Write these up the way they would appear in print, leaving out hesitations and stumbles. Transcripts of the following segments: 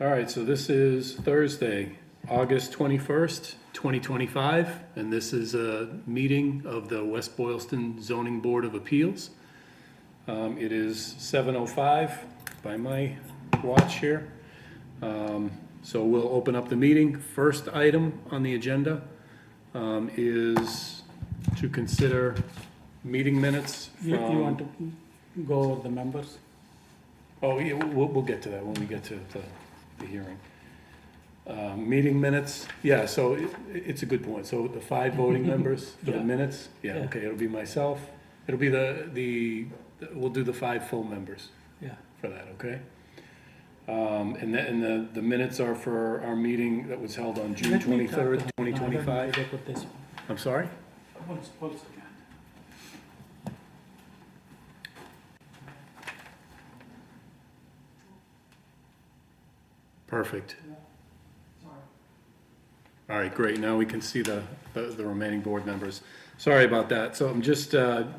All right, so this is Thursday, August 21st, 2025, and this is a meeting of the West Boylston Zoning Board of Appeals. It is 7:05 by my watch here. So we'll open up the meeting. First item on the agenda is to consider meeting minutes from... You want to go over the members? Oh, yeah, we'll get to that when we get to the hearing. Meeting minutes, yeah, so it's a good point. So the 5 voting members for the minutes, yeah, okay, it'll be myself. It'll be we'll do the 5 full members for that, okay? And the minutes are for our meeting that was held on June 23rd, 2025. I'm sorry? Perfect. All right, great. Now we can see the remaining board members. Sorry about that. So I'm just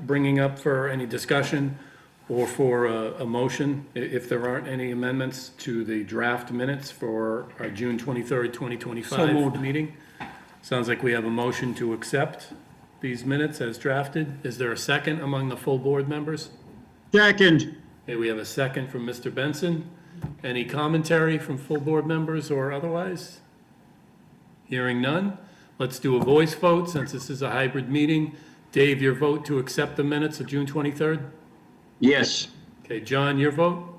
bringing up for any discussion or for a motion, if there aren't any amendments to the draft minutes for our June 23rd, 2025 meeting. Sounds like we have a motion to accept these minutes as drafted. Is there a second among the full board members? Second. Okay, we have a second from Mr. Benson. Any commentary from full board members or otherwise? Hearing none. Let's do a voice vote since this is a hybrid meeting. Dave, your vote to accept the minutes of June 23rd? Yes. Okay, John, your vote?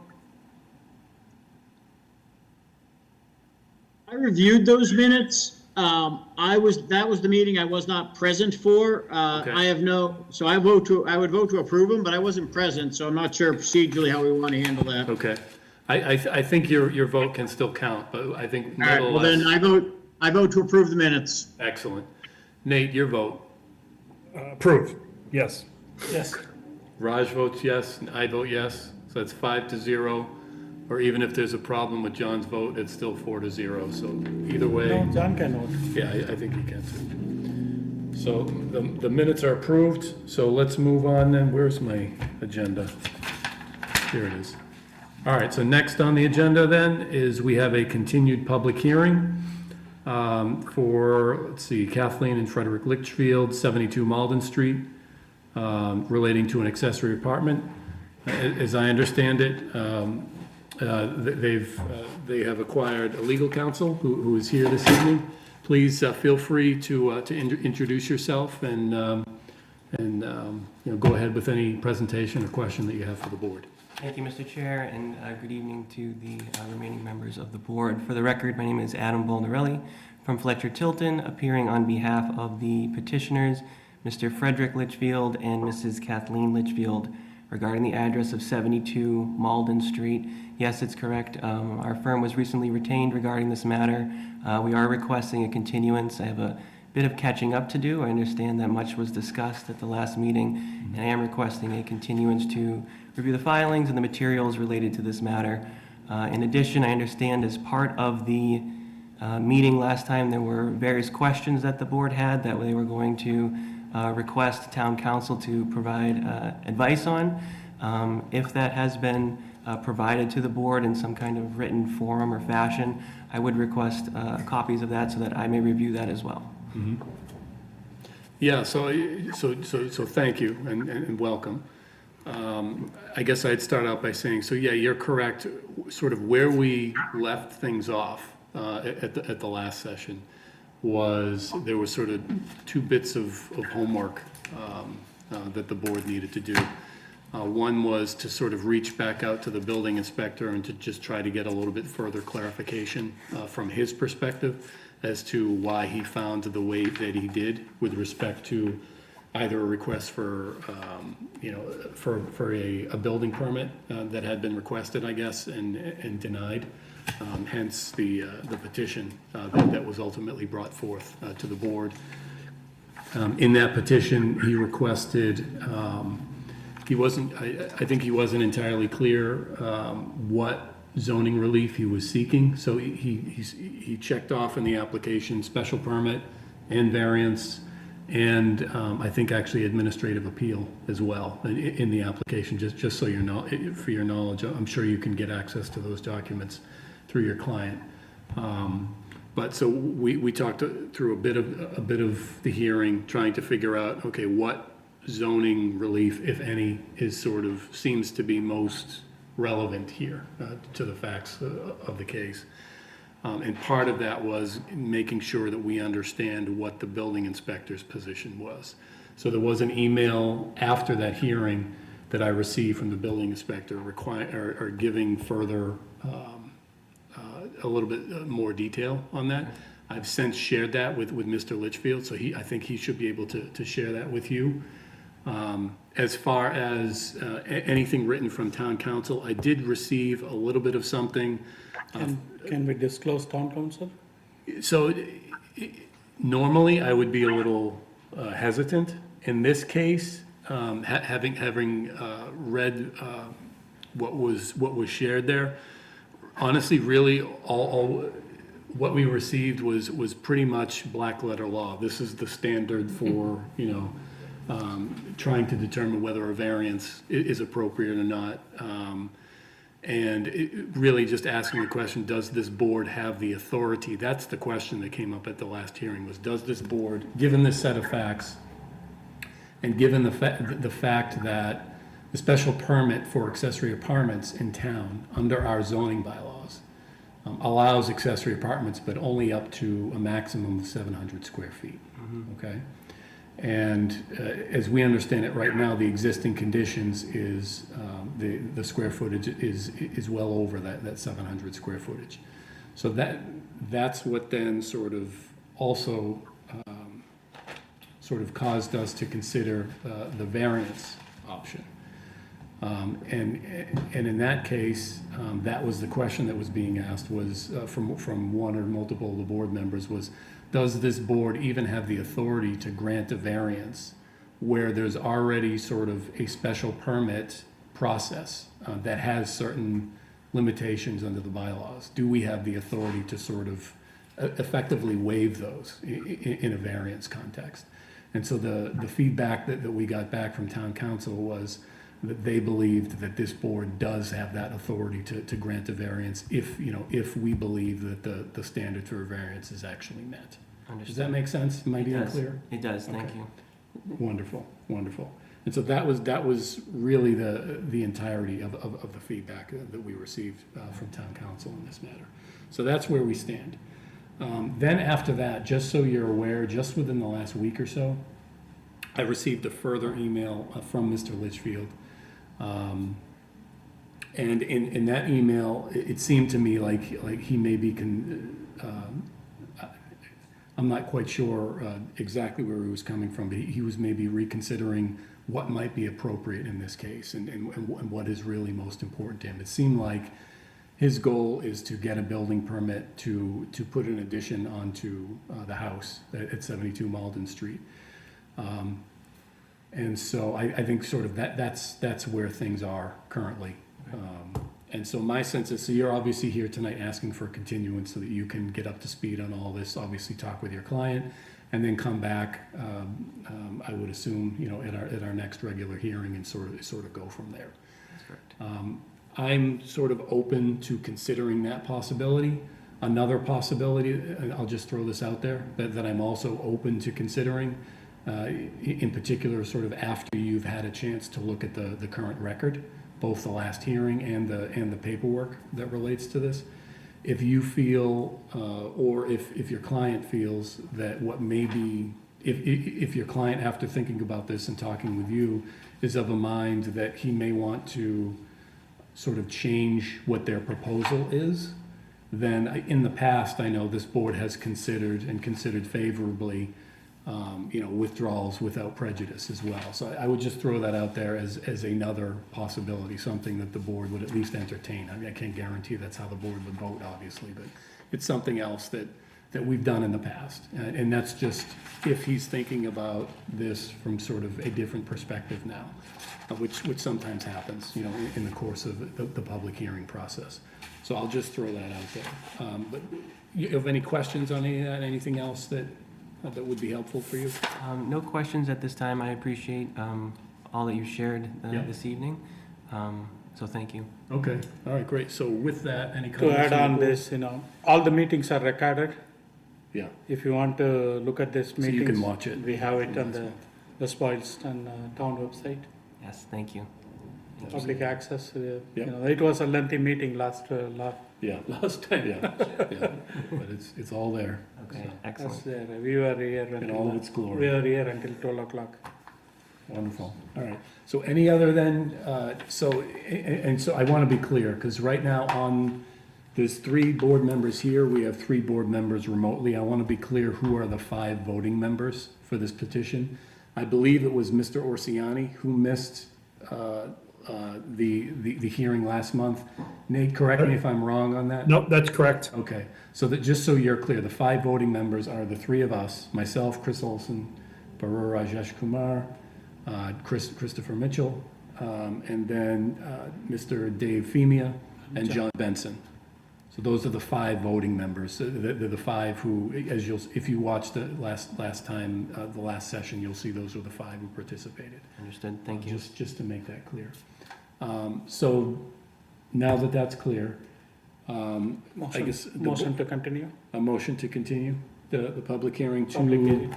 I reviewed those minutes. That was the meeting I was not present for. Okay. I would vote to approve them, but I wasn't present, so I'm not sure procedurally how we want to handle that. Okay. I think your vote can still count, but I think All right, well then I vote to approve the minutes. Excellent. Nate, your vote? Approved, yes. Yes. Raj votes yes, and I vote yes. So that's 5-0. Or even if there's a problem with John's vote, it's still 4-0. So either way. No, John can vote. Yeah, I think he can too. So the minutes are approved. So let's move on then. Where's my agenda? Here it is. All right, so next on the agenda then is we have a continued public hearing for, let's see, Kathleen and Frederick Litchfield, 72 Malden Street, relating to an accessory apartment. As I understand it, they have acquired a legal counsel who is here this evening. Please feel free to introduce yourself and go ahead with any presentation or question that you have for the board. Thank you, Mr. Chair, and good evening to the remaining members of the board. For the record, my name is Adam Boldarelli from Fletcher Tilton, appearing on behalf of the petitioners, Mr. Frederick Litchfield and Mrs. Kathleen Litchfield, regarding the address of 72 Malden Street. Yes, it's correct. Our firm was recently retained regarding this matter. We are requesting a continuance. I have a bit of catching up to do. I understand that much was discussed at the last meeting, and I am requesting a continuance to review the filings and the materials related to this matter. In addition, I understand as part of the meeting last time, there were various questions that the board had that they were going to request town council to provide advice on. If that has been provided to the board in some kind of written form or fashion, I would request copies of that so that I may review that as well. Mm-hmm. Yeah, so thank you and welcome. I guess I'd start out by saying, so yeah, you're correct. Sort of where we left things off at the last session was there was sort of 2 bits of homework that the board needed to do. One was to sort of reach back out to the building inspector and to just try to get a little bit further clarification from his perspective as to why he found the way that he did with respect to either a request for, for a building permit that had been requested, I guess, and denied. Hence the petition that was ultimately brought forth to the board. In that petition, he requested, I think he wasn't entirely clear what zoning relief he was seeking. So he checked off in the application special permit and variance, and I think actually administrative appeal as well in the application. Just so you know, for your knowledge, I'm sure you can get access to those documents through your client. But so we talked through a bit of the hearing, trying to figure out, okay, what zoning relief, if any, seems to be most relevant here to the facts of the case. And part of that was making sure that we understand what the building inspector's position was. So there was an email after that hearing that I received from the building inspector or giving further, a little bit more detail on that. I've since shared that with Mr. Litchfield, so I think he should be able to share that with you. As far as anything written from town council, I did receive a little bit of something. Can we disclose town council? So normally I would be a little hesitant. In this case, having read what was shared there, honestly, really, all what we received was pretty much black letter law. This is the standard for, trying to determine whether a variance is appropriate or not. And really just asking the question, does this board have the authority? That's the question that came up at the last hearing, was does this board, given this set of facts, and given the fact that the special permit for accessory apartments in town, under our zoning bylaws, allows accessory apartments, but only up to a maximum of 700 square feet, okay? And as we understand it right now, the existing conditions is, the square footage is well over that 700 square footage. So that's what then sort of also sort of caused us to consider the variance option. And in that case, that was the question that was being asked, was from one or multiple of the board members, was does this board even have the authority to grant a variance where there's already sort of a special permit process that has certain limitations under the bylaws? Do we have the authority to sort of effectively waive those in a variance context? And so the feedback that we got back from town council was that they believed that this board does have that authority to grant a variance if we believe that the standard for a variance is actually met. Understood. Does that make sense? Am I being clear? It does, thank Okay. you. Wonderful, wonderful. And so that was really the entirety of the feedback that we received from town council in this matter. So that's where we stand. Then after that, just so you're aware, just within the last week or so, I received a further email from Mr. Litchfield. And in that email, it seemed to me like he may be, I'm not quite sure exactly where he was coming from, but he was maybe reconsidering what might be appropriate in this case and what is really most important to him. It seemed like his goal is to get a building permit to put an addition onto the house at 72 Malden Street. And so I think sort of that's where things are currently. And so my sense is, so you're obviously here tonight asking for a continuance so that you can get up to speed on all this, obviously talk with your client, and then come back, I would assume, at our next regular hearing and sort of go from there. That's correct. I'm sort of open to considering that possibility. Another possibility, and I'll just throw this out there, that I'm also open to considering, in particular, sort of after you've had a chance to look at the current record, both the last hearing and the paperwork that relates to this. If you feel, or if your client feels that what may be, if your client, after thinking about this and talking with you, is of a mind that he may want to sort of change what their proposal is, then in the past, I know this board has considered favorably withdrawals without prejudice as well. So I would just throw that out there as another possibility, something that the board would at least entertain. I mean, I can't guarantee that's how the board would vote, obviously, but it's something else that we've done in the past. And that's just if he's thinking about this from sort of a different perspective now, which sometimes happens, in the course of the public hearing process. So I'll just throw that out there. But you have any questions on any of that? Anything else that would be helpful for you? No questions at this time. I appreciate all that you shared Yep. this evening. So thank you. Okay, all right, great. So with that, any To comments? add the on board? this, all the meetings are recorded. Yeah, If you want to look at this so you meetings. can watch it. We have it on the spoils and town website, Yes, thank you. Thank you. public access. Yep. It was a lengthy meeting last Yeah, time. yeah, yeah. But it's all there. Okay, So, That's excellent. there. We were here in all of its until, we glory. were here until 12 o'clock. Wonderful. All right. So any other then, so I want to be clear, because right now there's 3 board members here, we have 3 board members remotely. I want to be clear who are the 5 voting members for this petition. I believe it was Mr. Orsiani who missed the hearing last month. Nate, correct me if I'm wrong on that? No, that's correct. Okay, so that, just so you're clear, the 5 voting members are the 3 of us, myself, Chris Olson, Barur Rajesh Kumar, Christopher Mitchell, and then Mr. Dave Femia and John Benson. So those are the 5 voting members. They're the 5 who, if you watched the last time, the last session, you'll see those are the 5 who participated. Understood, thank you. Just to make that clear. So now that that's clear, I guess Motion to continue. a motion to continue the public hearing Public to, hearing.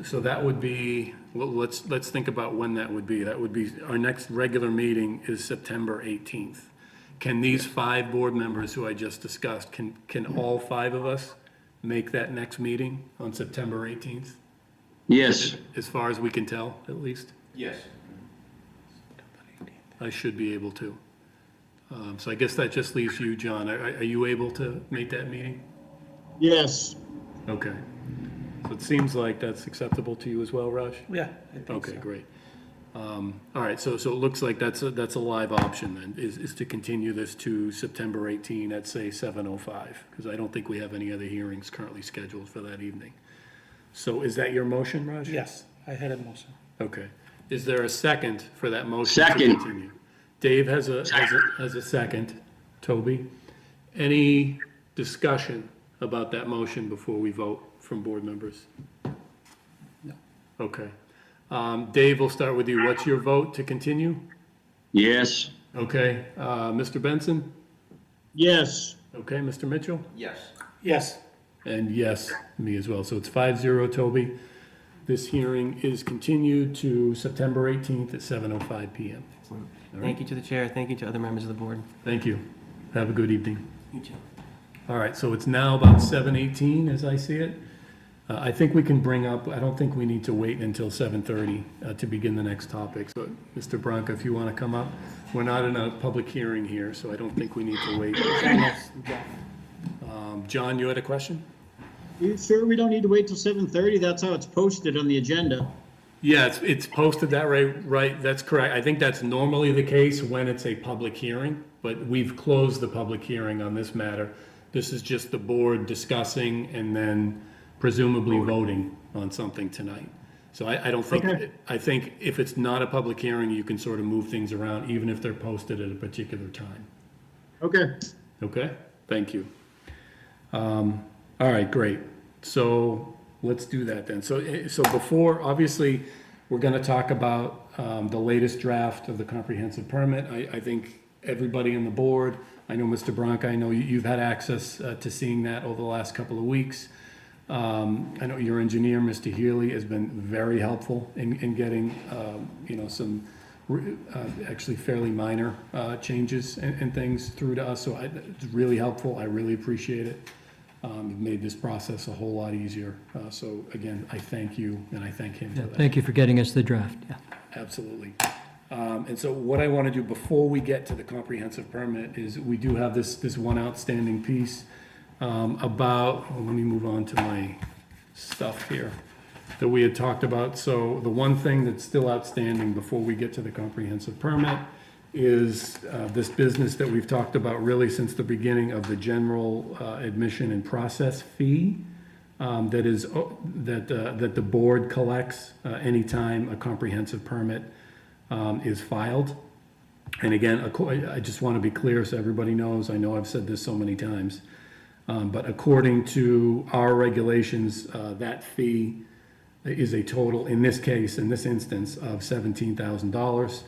so that would be, well, let's think about when that would be. That would be, our next regular meeting is September 18th. Can these 5 board members who I just discussed, can all 5 of us make that next meeting on September 18th? Yes. As far as we can tell, at least? Yes. I should be able to. So I guess that just leaves you, John. Are you able to make that meeting? Yes. Okay. So it seems like that's acceptable to you as well, Raj? Yeah, I think Okay, so. great. All right, so it looks like that's a live option then, is to continue this to September 18 at, say, 7:05, because I don't think we have any other hearings currently scheduled for that evening. So is that your motion, Raj? Yes, I had a motion. Okay. Is there a second for that motion to Second. continue? Dave has a second. Toby? Any discussion about that motion before we vote from board members? No. Okay. Dave, we'll start with you. What's your vote to continue? Yes. Okay. Mr. Benson? Yes. Okay. Mr. Mitchell? Yes. Yes, And yes, me as well. So it's 5-0, Toby. This hearing is continued to September 18th at 7:05 PM. Excellent. All Thank you to the chair, thank you to other members of the board. Thank you. Have a good evening. You too. All right, so it's now about 7:18 as I see it. I think we can bring up, I don't think we need to wait until 7:30 to begin the next topic. So, Mr. Branca, if you want to come up, we're not in a public hearing here, so I don't think we need to wait. John, you had a question? You sure we don't need to wait till 7:30? That's how it's posted on the agenda. Yeah, it's posted that way, right, that's correct. I think that's normally the case when it's a public hearing, but we've closed the public hearing on this matter. This is just the board discussing and then presumably voting on something tonight. So I don't think, Okay. I think if it's not a public hearing, you can sort of move things around, even if they're posted at a particular time. Okay. Okay, thank you. All right, great. So let's do that then. So before, obviously, we're going to talk about the latest draft of the comprehensive permit. I think everybody on the board, I know Mr. Branca, I know you've had access to seeing that over the last couple of weeks. I know your engineer, Mr. Healy, has been very helpful in getting, some actually fairly minor changes and things through to us. So it's really helpful. I really appreciate it. You've made this process a whole lot easier. So again, I thank you and I thank him for that. Thank you for getting us the draft, yeah. Absolutely. And so what I want to do before we get to the comprehensive permit is we do have this one outstanding piece about, let me move on to my stuff here that we had talked about. So the one thing that's still outstanding before we get to the comprehensive permit is this business that we've talked about really since the beginning of the general admission and process fee that the board collects anytime a comprehensive permit is filed. And again, I just want to be clear so everybody knows, I know I've said this so many times, but according to our regulations, that fee is a total, in this case, in this instance, of $17,000.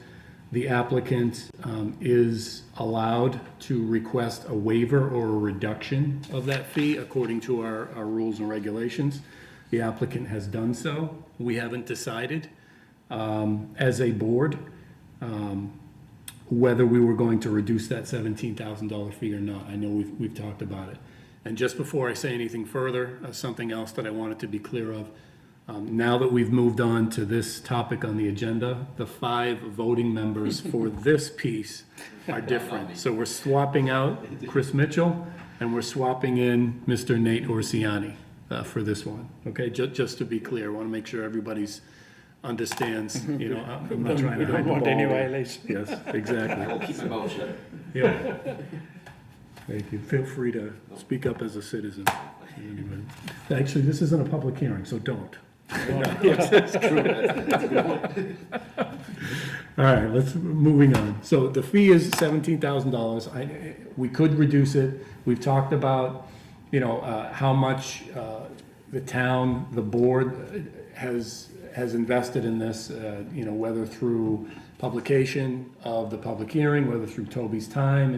the applicant is allowed to request a waiver or a reduction of that fee according to our rules and regulations. The applicant has done so. We haven't decided as a board whether we were going to reduce that $17,000 fee or not. I know we've talked about it. And just before I say anything further, something else that I wanted to be clear of. Now that we've moved on to this topic on the agenda, the 5 voting members for this piece are different. So we're swapping out Chris Mitchell and we're swapping in Mr. Nate Orsiani for this one. Okay, just to be clear, I want to make sure everybody's understands, you know, I'm not trying to We hide don't the want ball any there. violation. Yes, exactly. We'll keep the motion. Yeah. Thank you. Feel free to speak up as a citizen. Anyway. Actually, this isn't a public hearing, so don't. All right, moving on. So the fee is $17,000. We could reduce it. We've talked about, you know, how much the town, the board has invested in this, you know, whether through publication of the public hearing, whether through Toby's time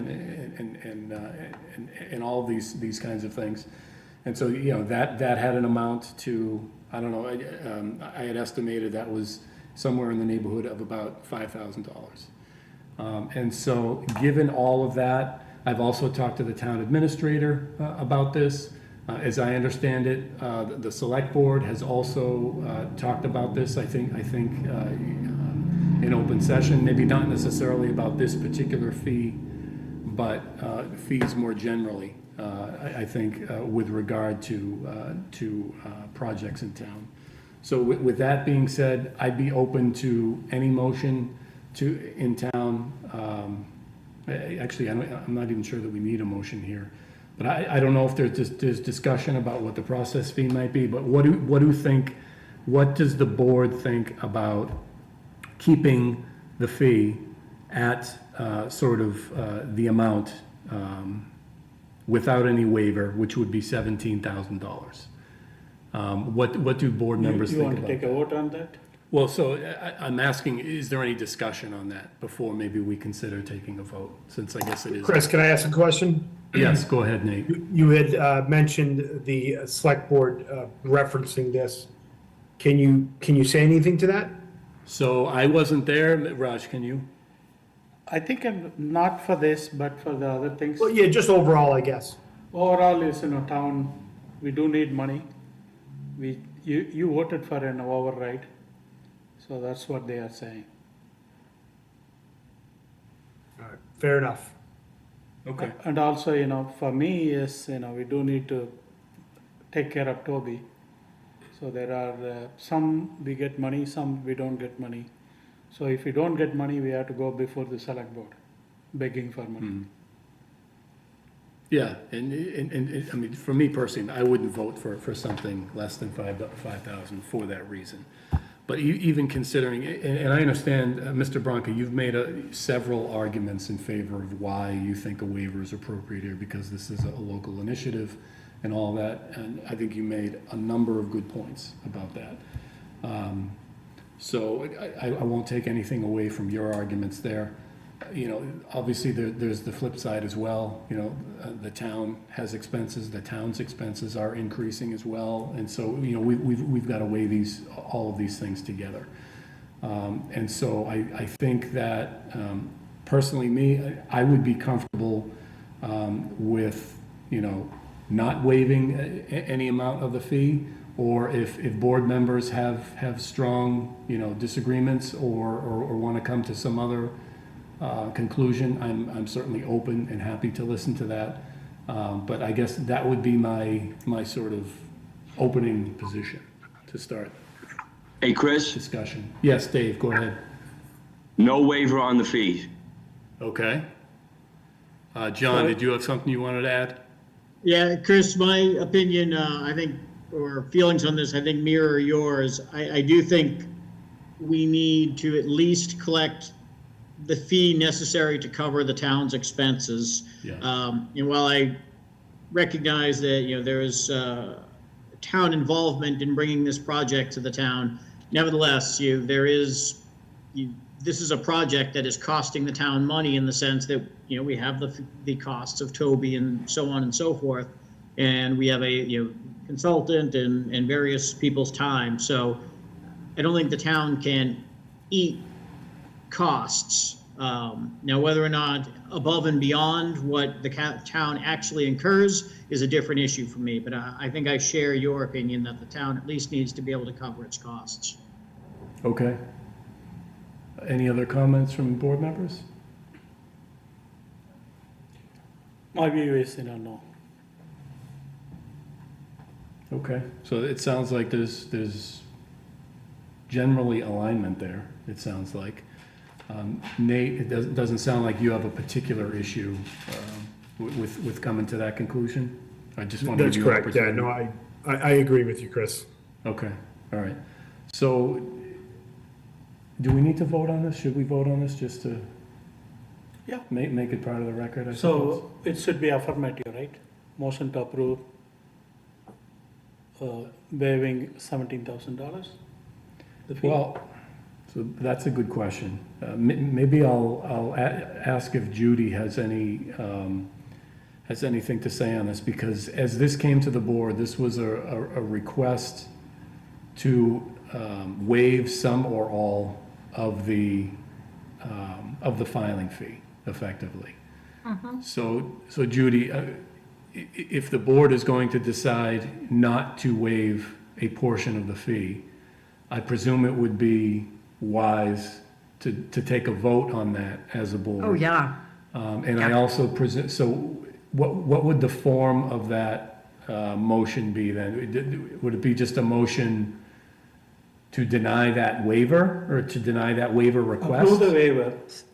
and all of these kinds of things. And so, you know, that had an amount to, I don't know, I had estimated that was somewhere in the neighborhood of about $5,000. And so, given all of that, I've also talked to the town administrator about this. As I understand it, the select board has also talked about this, I think in open session, maybe not necessarily about this particular fee, but fees more generally. I think with regard to projects in town. So with that being said, I'd be open to any motion in town. Actually, I'm not even sure that we need a motion here, but I don't know if there's discussion about what the process fee might be. But what does the board think about keeping the fee at sort of the amount without any waiver, which would be $17,000. What do board members You think want to about take a that? vote on that? Well, so I'm asking, is there any discussion on that before maybe we consider taking a vote, since I guess it is. Chris, can I ask a question? Yes, go ahead, Nate. You had mentioned the select board referencing this. Can you say anything to that? So I wasn't there. Raj, can you? I think not for this, but for the other things. Well, yeah, just overall, I guess. Overall is, town, we do need money. You voted for an override, so that's what they are saying. All right, fair enough. Okay. And also, for me, is, we do need to take care of Toby. So there are some we get money, some we don't get money. So if we don't get money, we have to go before the select board, begging for money. Yeah, and I mean, for me personally, I wouldn't vote for something less than 5,000 for that reason. But even considering, and I understand, Mr. Branca, you've made several arguments in favor of why you think a waiver is appropriate here, because this is a local initiative and all that, and I think you made a number of good points about that. So I won't take anything away from your arguments there. Obviously there's the flip side as well. The town has expenses, the town's expenses are increasing as well. And so, we've got to weigh all of these things together. And so I think that, personally I would be comfortable, with, not waiving any amount of the fee, or if board members have strong, disagreements or want to come to some other conclusion, I'm certainly open and happy to listen to that. But I guess that would be my sort of opening position to start Hey, Chris, discussion. Yes, Dave, go ahead. no waiver on the fee. Okay. John, did you have something you wanted to add? Yeah, Chris, my opinion, I think, or feelings on this, I think mirror yours. I do think we need to at least collect the fee necessary to cover the town's expenses. Yeah. And while I recognize that, there is town involvement in bringing this project to the town, nevertheless, there is this is a project that is costing the town money in the sense that, you know, we have the costs of Toby and so on and so forth. And we have a, you know, consultant and various people's time. So I don't think the town can eat costs. Now, whether or not above and beyond what the town actually incurs is a different issue for me. But I think I share your opinion that the town at least needs to be able to cover its costs. Okay. Any other comments from board members? My view is, no. Okay, so it sounds like there's generally alignment there, it sounds like. Nate, it doesn't sound like you have a particular issue with coming to that conclusion? I just want to That's give you an correct. Yeah, opportunity. no, I agree with you, Chris. Okay, all right. So, do we need to vote on this? Should we vote on this just to Yeah. make it part of the record, I suppose? So it should be affirmative, right? Motion to approve waiving $17,000? The fee? Well, so that's a good question. Maybe I'll ask if Judy has anything to say on this, because as this came to the board, this was a request to waive some or all of the filing fee, effectively. So Judy, if the board is going to decide not to waive a portion of the fee, I presume it would be wise to take a vote on that as a board. Oh, yeah. And I also present, so what would the form of that motion be then? Would it be just a motion to deny that waiver, or to deny that waiver request? Approve the waiver,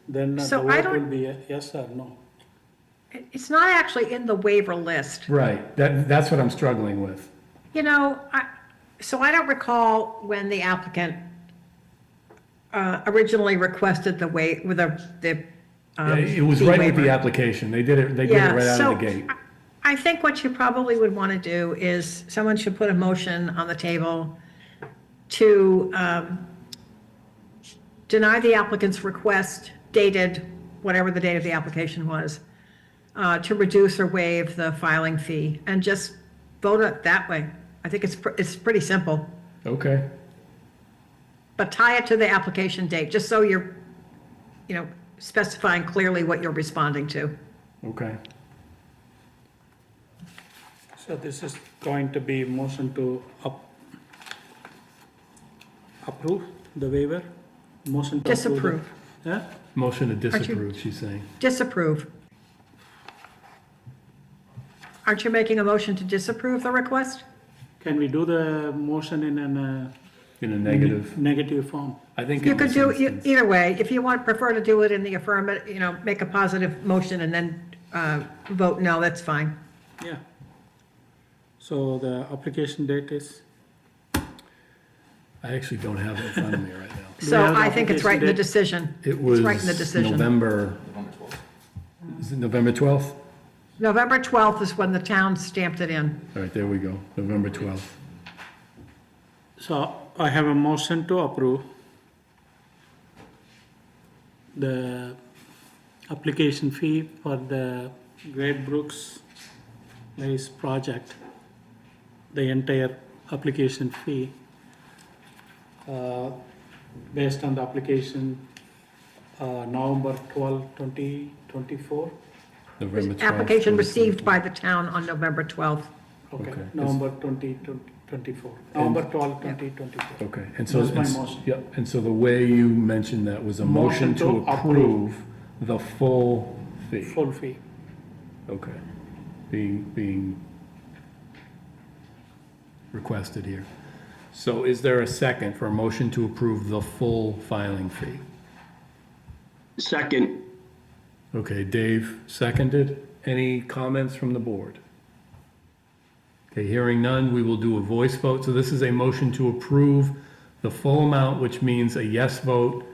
then the So I vote will don't- be a yes or no. It's not actually in the waiver list. Right, that's what I'm struggling with. You know, so I don't recall when the applicant originally requested the Yeah, it was fee right with the waiver. application, they did it right out of the gate. I think what you probably would want to do is, someone should put a motion on the table to deny the applicant's request dated, whatever the date of the application was, to reduce or waive the filing fee, and just vote it that way. I think it's pretty simple, Okay, but tie it to the application date, just so you're, specifying clearly what you're responding to. okay. So this is going to be motion to approve the waiver? Motion to approve the- Disapprove. Yeah? Motion to you- disapprove, she's saying. Disapprove. Aren't you making a motion to disapprove the request? Can we do the motion in a In a negative, negative form? I think. You in could this do instance- either way. If you prefer to do it in the affirmative, make a positive motion and then vote no, that's fine. Yeah. So the application date is, I actually don't have it in front of me right now. we So have the I think it's right in the application decision. It was It's right in the decision. November. Is it November 12th? November 12th is when the town stamped it in. All right, there we go, November 12th. so I have a motion to approve the application fee for the Great Brooks Place project, the entire application fee, based on the application, November 12, 2024. November 12th. Application received by the town on November 12th. Okay, Okay. November 2024, November 12, 2024. Okay, and so. That's my it's- motion. Yep, and so the way you mentioned that was a motion to approve the full fee. Full fee. Okay, being requested here. So is there a second for a motion to approve the full filing fee? Second, Okay, Dave seconded. Any comments from the board? Okay, hearing none, we will do a voice vote. So this is a motion to approve the full amount, which means a yes vote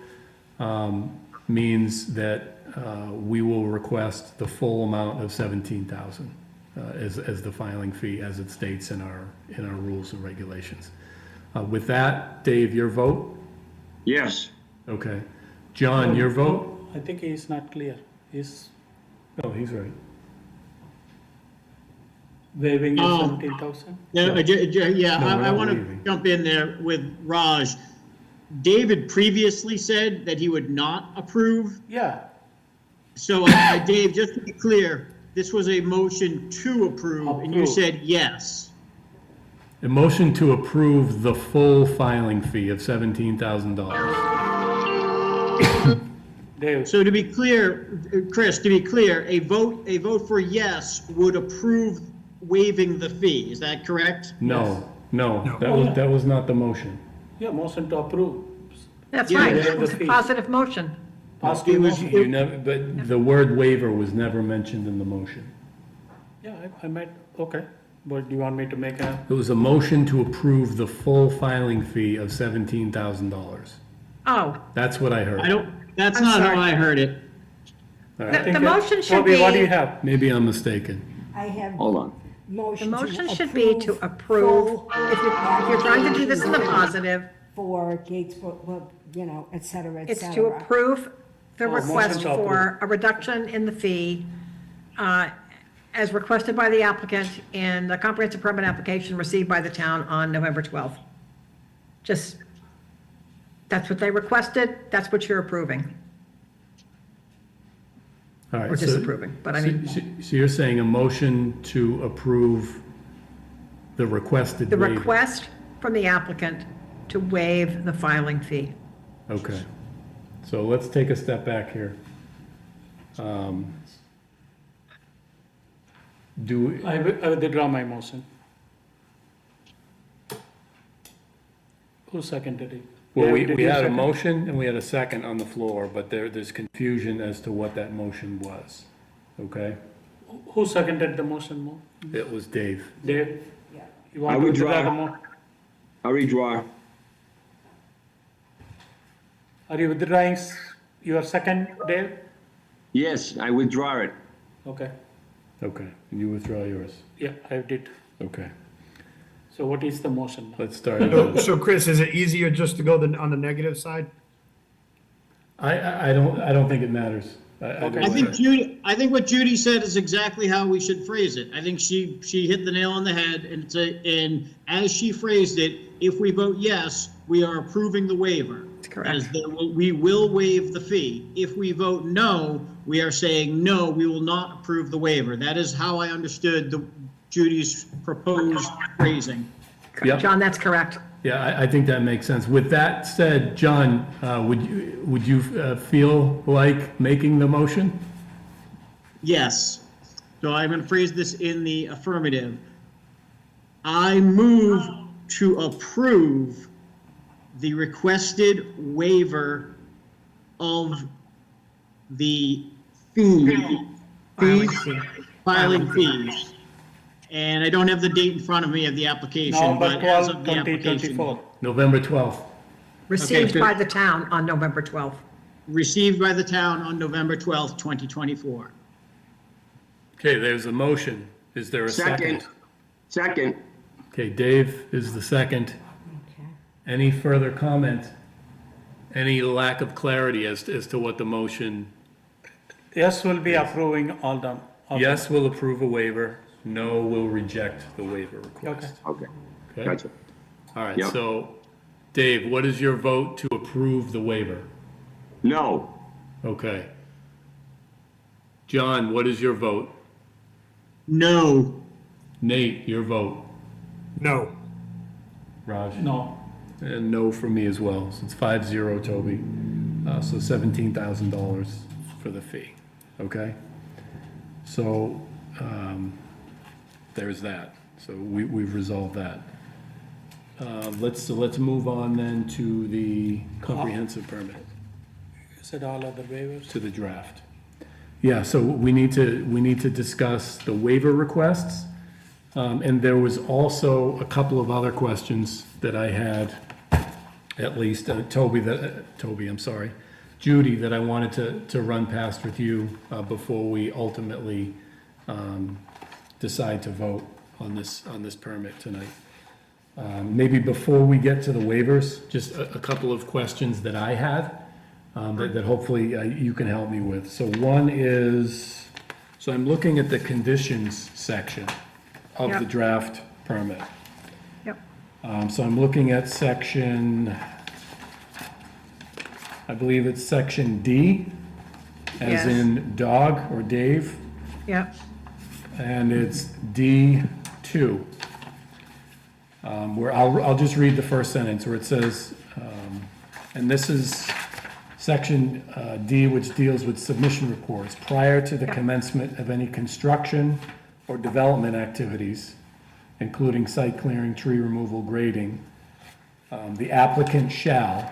means that we will request the full amount of 17,000 as the filing fee, as it states in our rules and regulations. With that, Dave, your vote? yes. Okay. John, your vote? I think he's not clear. He's No, he's right. waiving the Oh. 17,000? Yeah, yeah, No, we're I not want to leaving. jump in there with Raj. David previously said that he would not approve. Yeah, So, Dave, just to be clear, this was a motion to approve, and you Approve. said yes. A motion to approve the full filing fee of $17,000. Dave, So to be clear, Chris, to be clear, a vote for yes would approve waiving the fee. Is that correct? No, no, No. that was not the motion. yeah, motion to approve. That's Yeah, right, waive it was the a fee. positive motion. Positive It was- motion. You never, but the word waiver was never mentioned in the motion. Yeah, I might, okay. But do you want me to make a, It was a motion to approve the full filing fee of $17,000. Oh, That's what I heard. That's I'm not sorry. how I heard it. All The- right. think motion should Toby, what do you be- have? Maybe I'm mistaken. I have Hold on. motion the to motion should be to approve, full if you're trying to do this in the positive, For Gates, well, you know, et cetera, et it's to cetera. approve the motion request to for a reduction in the fee as requested by the applicant in the comprehensive permit application received by the town on November 12th. Just, that's what they requested, that's what you're approving, All right. or so- disapproving, but I mean, So you're saying a motion to approve the requested the waiver? request from the applicant to waive the filing fee. Okay. So let's take a step back here. Do, I withdraw my motion. Who seconded it? well, Dave, did we you had a second? motion and we had a second on the floor, but there's confusion as to what that motion was. Okay? Who seconded the motion, Mo? It was Dave. Dave? Yeah. You want I to withdraw. withdraw the mo, I redraw. are you withdrawing your second, Dave? Yes, I withdraw it. Okay, Okay, and you withdraw yours. yeah, I did. Okay, So what is the motion now? let's start. So Chris, is it easier just to go on the negative side? I don't think it matters. Okay. I think what Judy said is exactly how we should phrase it. I think she hit the nail on the head, and as she phrased it, if we vote yes, we are approving the waiver. That's correct. As we will waive the fee. If we vote no, we are saying, no, we will not approve the waiver. That is how I understood Judy's proposed phrasing. Yep. John, that's correct. Yeah, I think that makes sense. With that said, John, would you feel like making the motion? Yes. So I'm going to phrase this in the affirmative. I move to approve the requested waiver of the filing fees. And I don't have the date in front of me of the application, November but as 12, of the application. 2024. November 12th. Received good. by the town on November 12th. Received by the town on November 12th, 2024. Okay, there's a motion. Is there a second? Second. Second. Okay, Dave is the second. Okay. Any further comment? Any lack of clarity as to what the motion? Yes, we'll be approving all the. Yes, we'll approve a waiver. No, we'll reject the waiver request. Okay. Okay? Gotcha. All right, Yep. so Dave, what is your vote to approve the waiver? No. Okay. John, what is your vote? No. Nate, your vote? No. Raj? No, And no for me as well, so it's 5-0, Toby. So $17,000 for the fee, okay? So, there's that. So we've resolved that. Let's move on then to the comprehensive permit, is it all other waivers? to the draft. Yeah, so we need to discuss the waiver requests. And there was also a couple of other questions that I had, at least, Judy, that I wanted to run past with you before we ultimately decide to vote on this permit tonight. Maybe before we get to the waivers, just a couple of questions that I had. that hopefully you can help me with. So one is, so I'm looking at the conditions section of the Yep. draft permit. Yep. So I'm looking at section, I believe it's section D, as Yes. in dog or Dave, Yep. and it's D2. Where I'll just read the first sentence where it says, and this is section D, which deals with submission reports. Prior to the commencement of any construction or development activities, including site clearing, tree removal, grading, the applicant shall,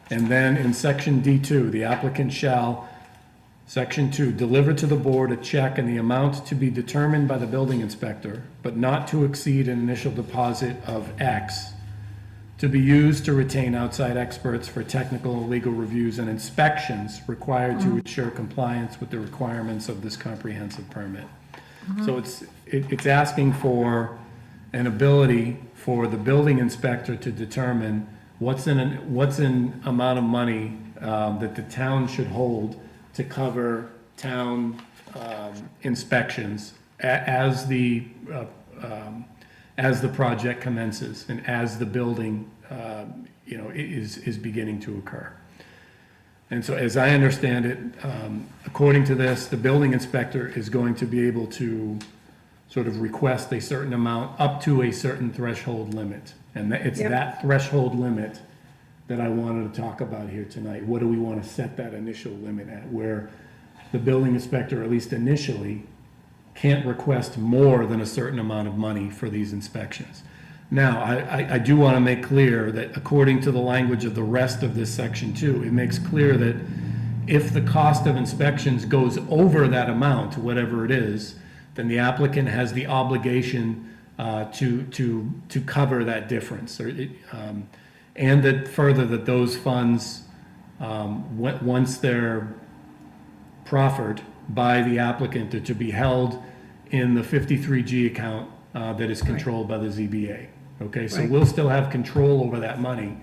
and then in section D2, the applicant shall, section 2, deliver to the board a check in the amount to be determined by the building inspector, but not to exceed an initial deposit of X, to be used to retain outside experts for technical and legal reviews and inspections required to ensure compliance with the requirements of this comprehensive permit. So it's asking for an ability for the building inspector to determine what's in amount of money that the town should hold to cover town inspections as the project commences and as the building, is beginning to occur. And so as I understand it, according to this, the building inspector is going to be able to sort of request a certain amount up to a certain threshold limit. And it's Yep. that threshold limit that I wanted to talk about here tonight. What do we want to set that initial limit at? Where the building inspector, at least initially, can't request more than a certain amount of money for these inspections. Now, I do want to make clear that according to the language of the rest of this section 2, it makes clear that if the cost of inspections goes over that amount, whatever it is, then the applicant has the obligation to cover that difference. And that further, that those funds, once they're proffered by the applicant, are to be held in the 53G account that is controlled by the ZBA. Okay, so Right. we'll still have control over that money,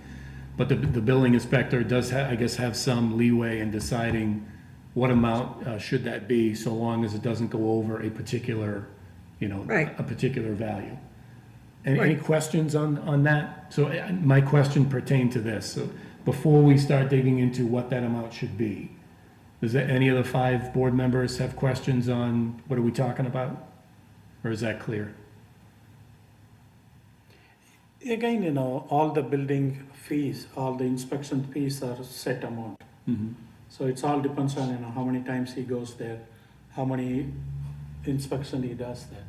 but the building inspector does, I guess, have some leeway in deciding what amount should that be, so long as it doesn't go over a particular, Right. a particular value. Any Right. questions on that? So my question pertained to this. So before we start digging into what that amount should be, does any of the 5 board members have questions on what are we talking about? Or is that clear? Again, all the building fees, all the inspection fees are set amount. So it's all depends on, how many times he goes there, how many inspection he does that.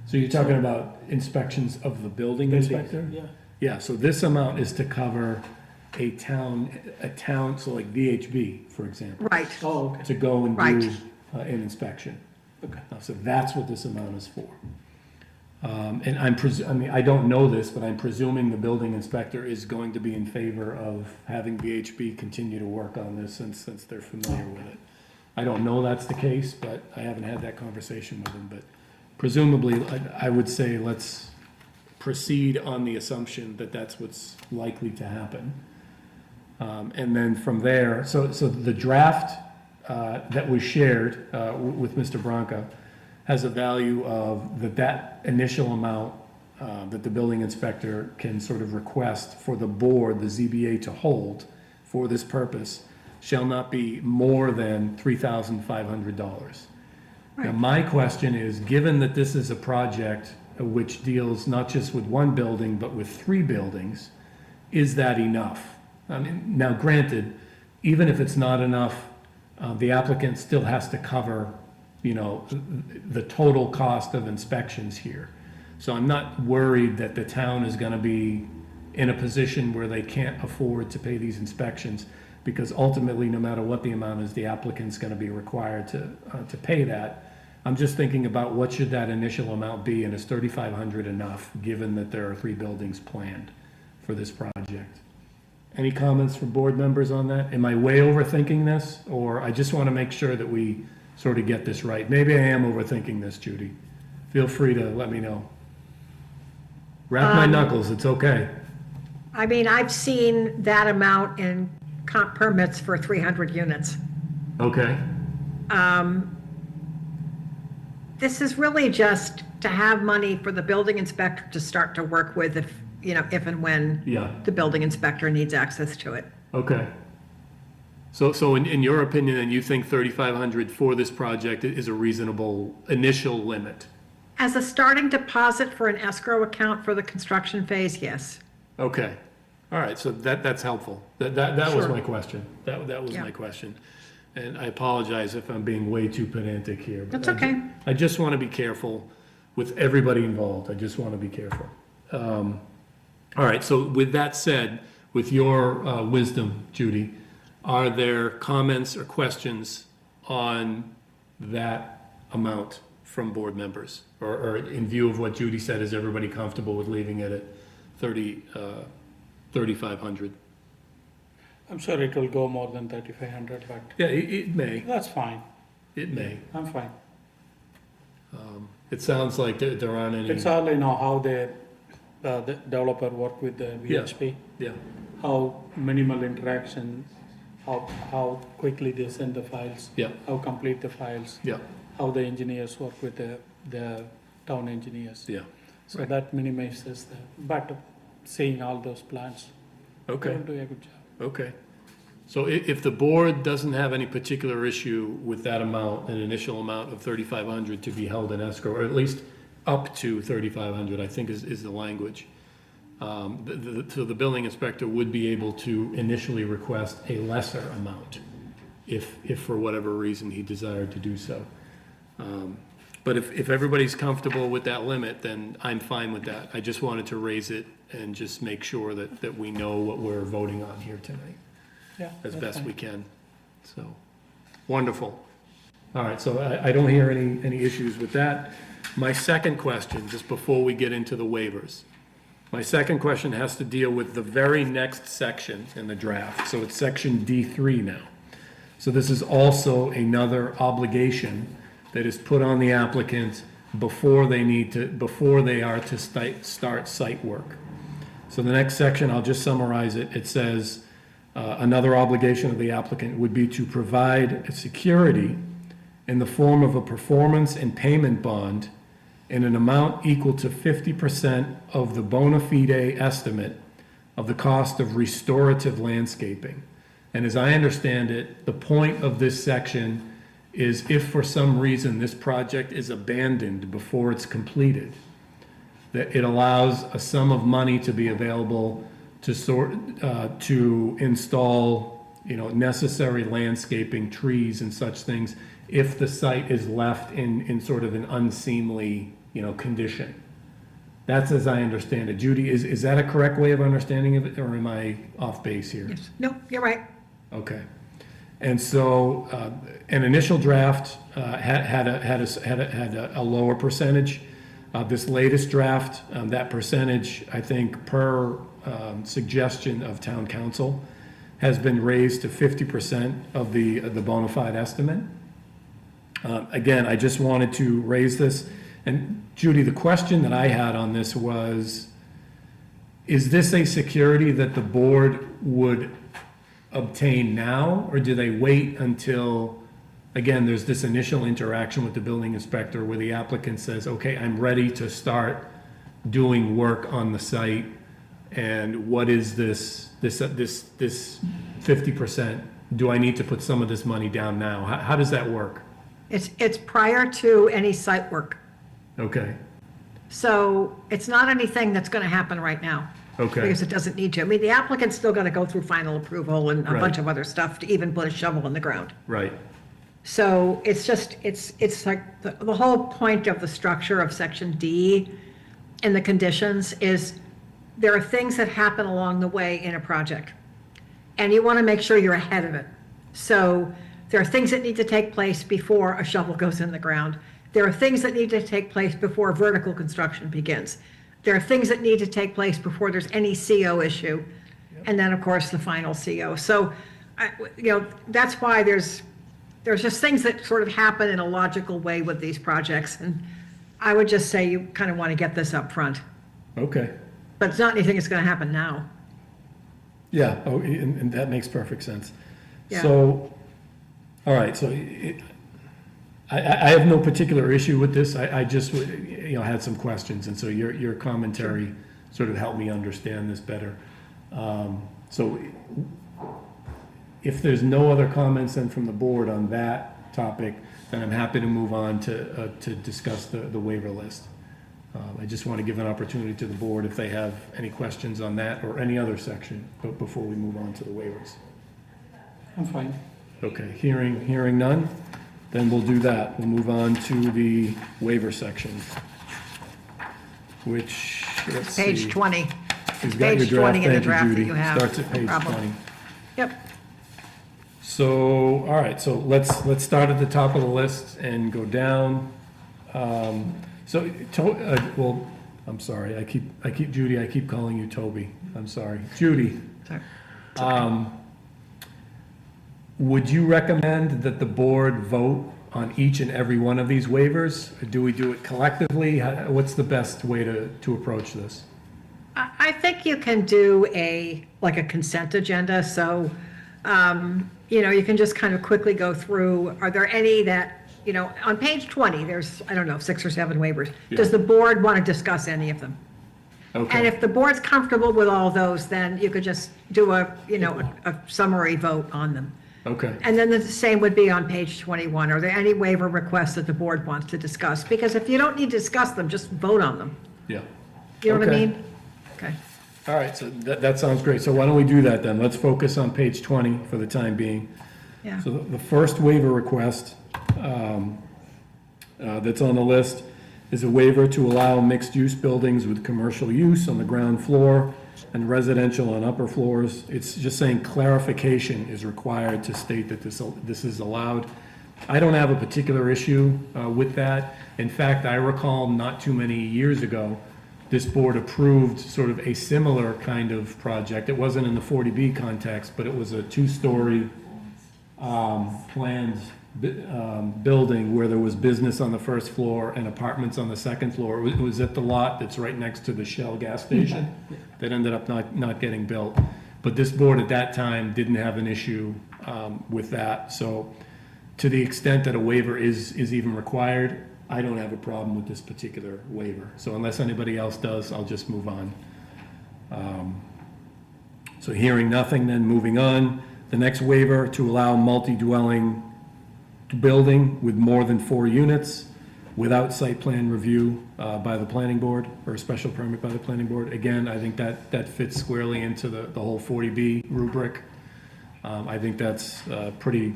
So you're talking about inspections of the building inspector? Yeah. Yeah, so this amount is to cover a town, so like VHB, for example, Right. Oh, okay. to go and Right. do an inspection. Okay. So that's what this amount is for. And I don't know this, but I'm presuming the building inspector is going to be in favor of having VHB continue to work on this since they're familiar with it. I don't know that's the case, but I haven't had that conversation with them, but presumably, I would say let's proceed on the assumption that that's what's likely to happen. And then from there, so the draft that was shared with Mr. Branca has a value of that initial amount that the building inspector can sort of request for the board, the ZBA, to hold for this purpose shall not be more than $3,500. Now, my question is, given that this is a project which deals not just with one building, but with 3 buildings, is that enough? I mean, now granted, even if it's not enough, the applicant still has to cover, the total cost of inspections here. So I'm not worried that the town is gonna be in a position where they can't afford to pay these inspections, because ultimately, no matter what the amount is, the applicant's gonna be required to pay that. I'm just thinking about what should that initial amount be, and is $3,500 enough, given that there are 3 buildings planned for this project? Any comments from board members on that? Am I way overthinking this, or I just want to make sure that we sort of get this right? Maybe I am overthinking this, Judy. Feel free to let me know. Wrap my knuckles, it's okay. I mean, I've seen that amount in comp permits for 300 units. Okay, This is really just to have money for the building inspector to start to work with if, if and when yeah, the building inspector needs access to it. okay. So in your opinion, then you think 3,500 for this project is a reasonable initial limit? As a starting deposit for an escrow account for the construction phase, yes. Okay, all right, so that's helpful. That was Sure. my question. That was Yeah. my question. And I apologize if I'm being way too pedantic here. but That's I ju- okay. I just want to be careful with everybody involved. I just want to be careful. All right, so with that said, with your wisdom, Judy, are there comments or questions on that amount from board members? Or in view of what Judy said, is everybody comfortable with leaving it at 3,500? I'm sure it will go more than 3,500, but Yeah, it may, that's fine. it may. I'm fine. It sounds like there aren't any. It's all, how the developer work with the VHP, Yeah, how minimal interaction, how quickly they send the files, yeah, how complete the files, yeah, how the engineers work with the town engineers. yeah. So that minimizes but seeing all those plans, they Okay. will do a good job. Okay. So if the board doesn't have any particular issue with that amount, an initial amount of 3,500 to be held in escrow, or at least up to 3,500, I think is the language. So the building inspector would be able to initially request a lesser amount if for whatever reason he desired to do so. But if everybody's comfortable with that limit, then I'm fine with that. I just wanted to raise it and just make sure that we know what we're voting on here tonight Yeah. as that's best fine. we can. So, wonderful. All right, so I don't hear any issues with that. My second question, just before we get into the waivers, my second question has to deal with the very next section in the draft. So it's section D3 now. So this is also another obligation that is put on the applicant before they are to start site work. So the next section, I'll just summarize it. It says, another obligation of the applicant would be to provide a security in the form of a performance and payment bond in an amount equal to 50% of the bona fide estimate of the cost of restorative landscaping. And as I understand it, the point of this section is if for some reason this project is abandoned before it's completed, that it allows a sum of money to be available to install, necessary landscaping, trees and such things, if the site is left in sort of an unseemly, condition. That's as I understand it. Judy, is that a correct way of understanding of it, or am I off base here? Yes. No, you're right. Okay. And so, an initial draft had a lower percentage. This latest draft, that percentage, I think, per suggestion of town council, has been raised to 50% of the bona fide estimate. Again, I just wanted to raise this. And Judy, the question that I had on this was, is this a security that the board would obtain now, or do they wait until, again, there's this initial interaction with the building inspector where the applicant says, okay, I'm ready to start doing work on the site, and what is this 50%? Do I need to put some of this money down now? How does that work? It's prior to any site work. Okay, So it's not anything that's going to happen right now. okay, Because it doesn't need to. I mean, the applicant's still got to go through final approval and a Right. bunch of other stuff to even put a shovel in the ground. right, So it's just, it's like, the whole point of the structure of section D in the conditions is there are things that happen along the way in a project. And you want to make sure you're ahead of it. So there are things that need to take place before a shovel goes in the ground. There are things that need to take place before vertical construction begins. There are things that need to take place before there's any CO issue. And then, of course, the final CO. So, that's why there's just things that sort of happen in a logical way with these projects. And I would just say you kind of want to get this up front. okay. But it's not anything that's going to happen now. Yeah, oh, and that makes perfect sense. Yeah. So, all right, so I have no particular issue with this. I just, had some questions, and so your commentary sort of helped me understand this better. So if there's no other comments then from the board on that topic, then I'm happy to move on to discuss the waiver list. I just want to give an opportunity to the board if they have any questions on that or any other section, but before we move on to the waivers. I'm fine. Okay, hearing none, then we'll do that. We'll move on to the waiver section, which, let's see. Page 20. You've got your Page 20 in the Thank draft that Judy. you have. Starts at page Problem. 20. Yep. So, all right, so let's start at the top of the list and go down. Well, I'm sorry, I keep Judy, I keep calling you Toby. I'm sorry. Judy, Sorry. would you recommend that the board vote on each and every one of these waivers? Do we do it collectively? What's the best way to approach this? I think you can do like a consent agenda, so, you can just kind of quickly go through, are there any that, on page 20, there's, I don't know, 6 or 7 waivers. Does the board want to discuss any of them? And Okay, if the board's comfortable with all those, then you could just do a summary vote on them. okay, And then the same would be on page 21. Are there any waiver requests that the board wants to discuss? Because if you don't need to discuss them, just vote on them. yeah. You know what I Okay. mean? Okay. All right, so that sounds great. So why don't we do that then? Let's focus on page 20 for the time being. Yeah. So the first waiver request that's on the list is a waiver to allow mixed-use buildings with commercial use on the ground floor and residential on upper floors. It's just saying clarification is required to state that this is allowed. I don't have a particular issue with that. In fact, I recall not too many years ago, this board approved sort of a similar kind of project. It wasn't in the 40B context, but it was a 2-story planned building where there was business on the first floor and apartments on the second floor. It was at the lot that's right next to the Shell gas station that ended up not getting built. But this board at that time didn't have an issue with that. So to the extent that a waiver is even required, I don't have a problem with this particular waiver. So unless anybody else does, I'll just move on. So hearing nothing, then moving on. The next waiver to allow multi-dwelling building with more than 4 units without site plan review by the planning board or a special permit by the planning board. Again, I think that fits squarely into the whole 40B rubric. I think that's pretty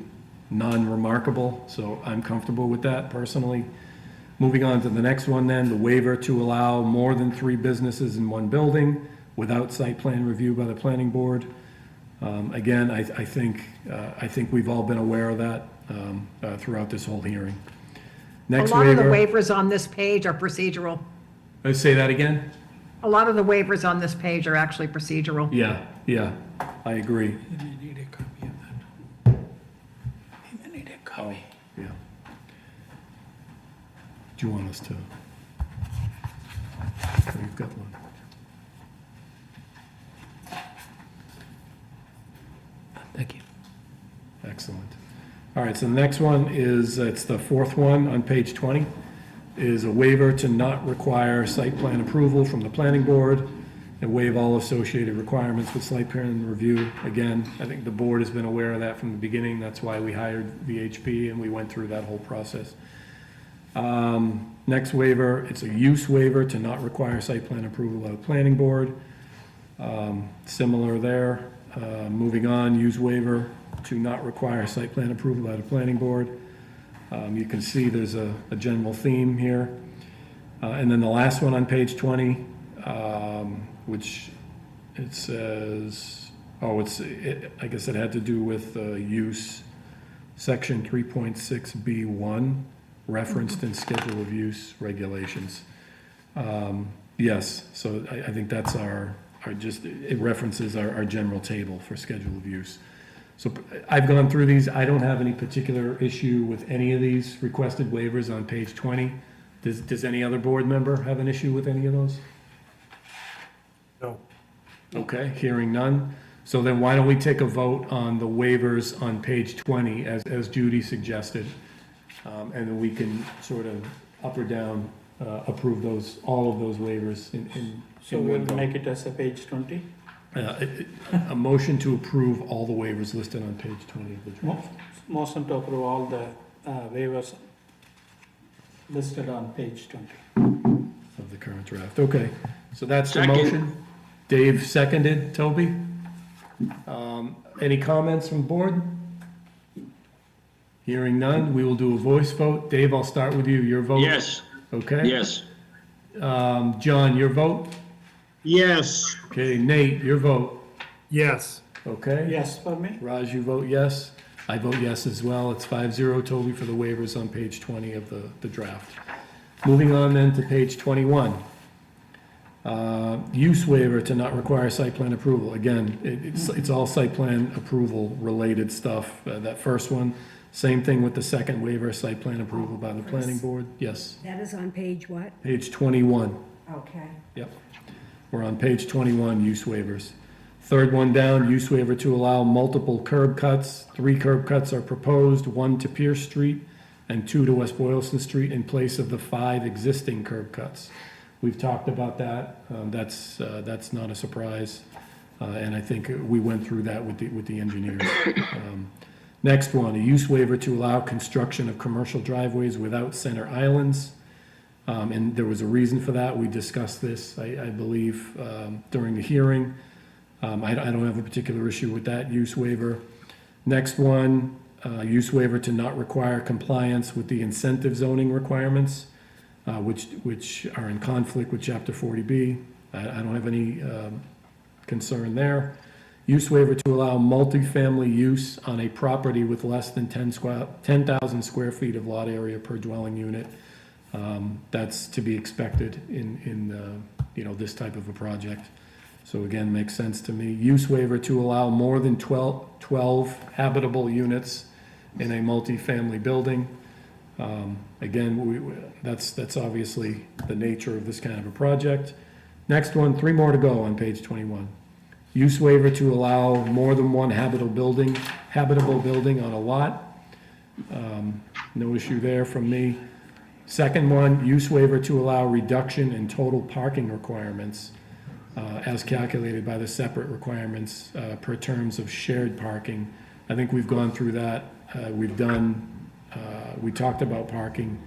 non-remarkable, so I'm comfortable with that personally. Moving on to the next one then, the waiver to allow more than 3 businesses in one building without site plan review by the planning board. Again, I think we've all been aware of that throughout this whole hearing. Next A lot of the waiver. waivers on this page are procedural. Let's say that again? A lot of the waivers on this page are actually procedural. Yeah, I agree. You need a copy of that. You need a copy. Yeah. Do you want us to? We've got one. Thank you. Excellent. All right, so the next one is, it's the 4th one on page 20, is a waiver to not require site plan approval from the planning board and waive all associated requirements with site plan review. Again, I think the board has been aware of that from the beginning. That's why we hired VHP and we went through that whole process. Next waiver, it's a use waiver to not require site plan approval by the planning board. Similar there. Moving on, use waiver to not require site plan approval by the planning board. You can see there's a general theme here. And then the last one on page 20, which it says, I guess it had to do with use, section 3.6B1, referenced in schedule of use regulations. Yes, so I think that's it references our general table for schedule of use. So I've gone through these. I don't have any particular issue with any of these requested waivers on page 20. Does any other board member have an issue with any of those? No. Okay, hearing none. So then why don't we take a vote on the waivers on page 20, as Judy suggested? And then we can sort of up or down approve those, all of those waivers in So one we'll vote. make it as a page 20. A motion to approve all the waivers listed on page 20 of the draft. Motion to approve all the waivers listed on page 20. Of the current draft, okay. So that's the Second. motion. Dave seconded, Toby? Any comments from board? Hearing none, we will do a voice vote. Dave, I'll start with you, your vote? Yes, Okay? yes, John, your vote? Yes, Okay, Nate, your vote? Yes. Okay? Yes for me? Raj, you vote yes? I vote yes as well. It's 5-0, Toby, for the waivers on page 20 of the draft. Moving on then to page 21. Use waiver to not require site plan approval. Again, it's all site plan approval related stuff. That first one, same thing with the second waiver, site plan approval by the planning board. Yes, That is on page what? page 21. Okay. Yep. We're on page 21, use waivers. Third one down, use waiver to allow multiple curb cuts. 3 curb cuts are proposed, 1 to Pierce Street and 2 to West Boylston Street in place of the 5 existing curb cuts. We've talked about that. That's not a surprise. And I think we went through that with the engineers. Next one, a use waiver to allow construction of commercial driveways without center islands. And there was a reason for that. We discussed this, I believe, during the hearing. I don't have a particular issue with that use waiver. Next one, use waiver to not require compliance with the incentive zoning requirements, which are in conflict with Chapter 40B. I don't have any concern there. Use waiver to allow multifamily use on a property with less than 10,000 square feet of lot area per dwelling unit. That's to be expected in this type of a project. So again, makes sense to me. Use waiver to allow more than 12 habitable units in a multifamily building. Again, that's obviously the nature of this kind of a project. Next one, 3 more to go on page 21. Use waiver to allow more than one habitable building on a lot. No issue there from me. Second one, use waiver to allow reduction in total parking requirements as calculated by the separate requirements per terms of shared parking. I think we've gone through that. We talked about parking,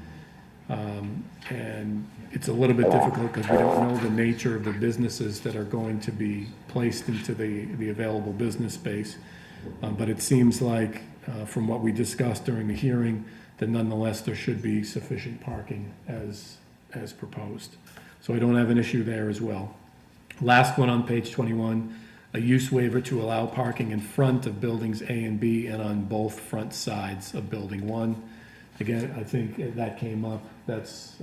and it's a little bit difficult because we don't know the nature of the businesses that are going to be placed into the available business space. But it seems like, from what we discussed during the hearing, that nonetheless there should be sufficient parking as proposed. So I don't have an issue there as well. Last one on page 21, a use waiver to allow parking in front of buildings A and B and on both front sides of building 1. Again, I think that came up. That's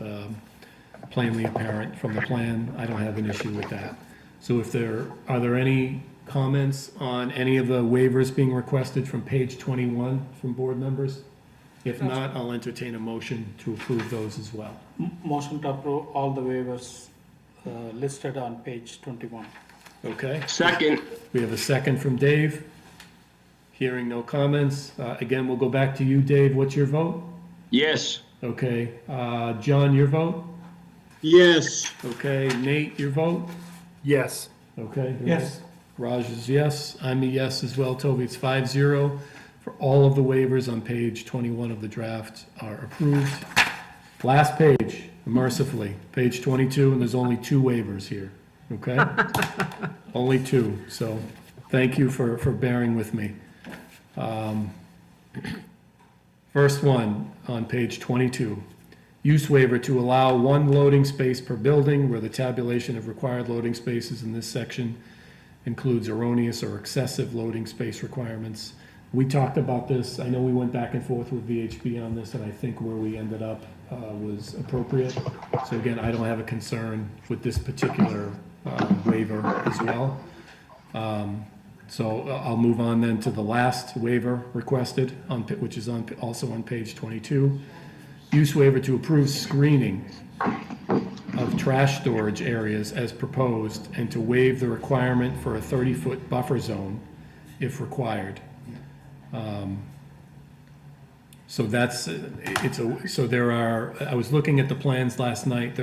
plainly apparent from the plan. I don't have an issue with that. So are there any comments on any of the waivers being requested from page 21 from board members? If not, I'll entertain a motion to approve those as well. Motion to approve all the waivers listed on page 21. Okay? second, We have a second from Dave. Hearing no comments. Again, we'll go back to you, Dave. What's your vote? yes, Okay. John, your vote? yes, Okay. Nate, your vote? Yes. Okay. Yes. Raj is yes. I'm a yes as well. Toby, it's 5-0 for all of the waivers on page 21 of the draft are approved. Last page, mercifully, page 22, and there's only 2 waivers here, okay? Only 2, so thank you for bearing with me. First one on page 22, use waiver to allow 1 loading space per building where the tabulation of required loading spaces in this section includes erroneous or excessive loading space requirements. We talked about this. I know we went back and forth with VHB on this, and I think where we ended up was appropriate. So again, I don't have a concern with this particular waiver as well. So I'll move on then to the last waiver requested, which is also on page 22. Use waiver to approve screening of trash storage areas as proposed and to waive the requirement for a 30-foot buffer zone if required. So that's, so there are, I was looking at the plans last night.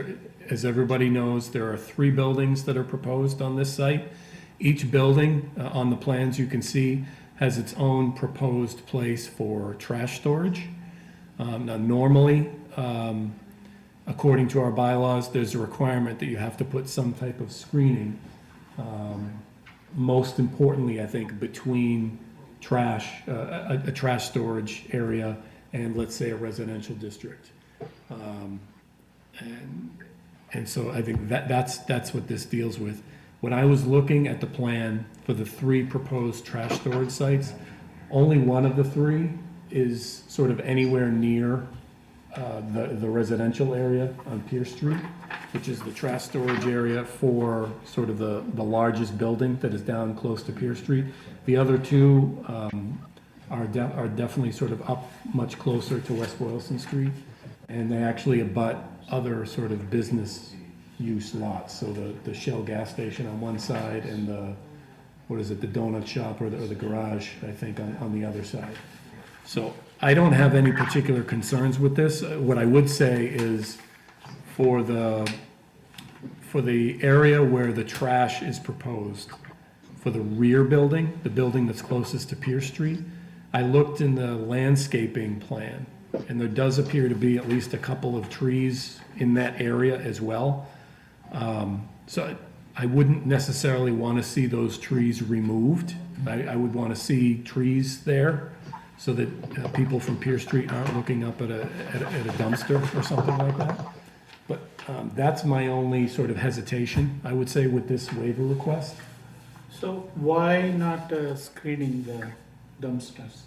As everybody knows, there are 3 buildings that are proposed on this site. Each building on the plans you can see has its own proposed place for trash storage. Now, normally, according to our bylaws, there's a requirement that you have to put some type of screening. Most importantly, I think, between trash, a trash storage area and, let's say, a residential district. And so I think that's what this deals with. When I was looking at the plan for the 3 proposed trash storage sites, only one of the 3 is sort of anywhere near the residential area on Pierce Street, which is the trash storage area for sort of the largest building that is down close to Pierce Street. The other 2 are definitely sort of up much closer to West Boylston Street, and they actually abut other sort of business use lots. So the Shell gas station on one side and the donut shop or the garage, I think, on the other side. So I don't have any particular concerns with this. What I would say is for the area where the trash is proposed, for the rear building, the building that's closest to Pierce Street, I looked in the landscaping plan, and there does appear to be at least a couple of trees in that area as well. So I wouldn't necessarily want to see those trees removed. I would want to see trees there so that people from Pierce Street aren't looking up at a dumpster or something like that. But that's my only sort of hesitation, I would say, with this waiver request. So why not screening the dumpsters?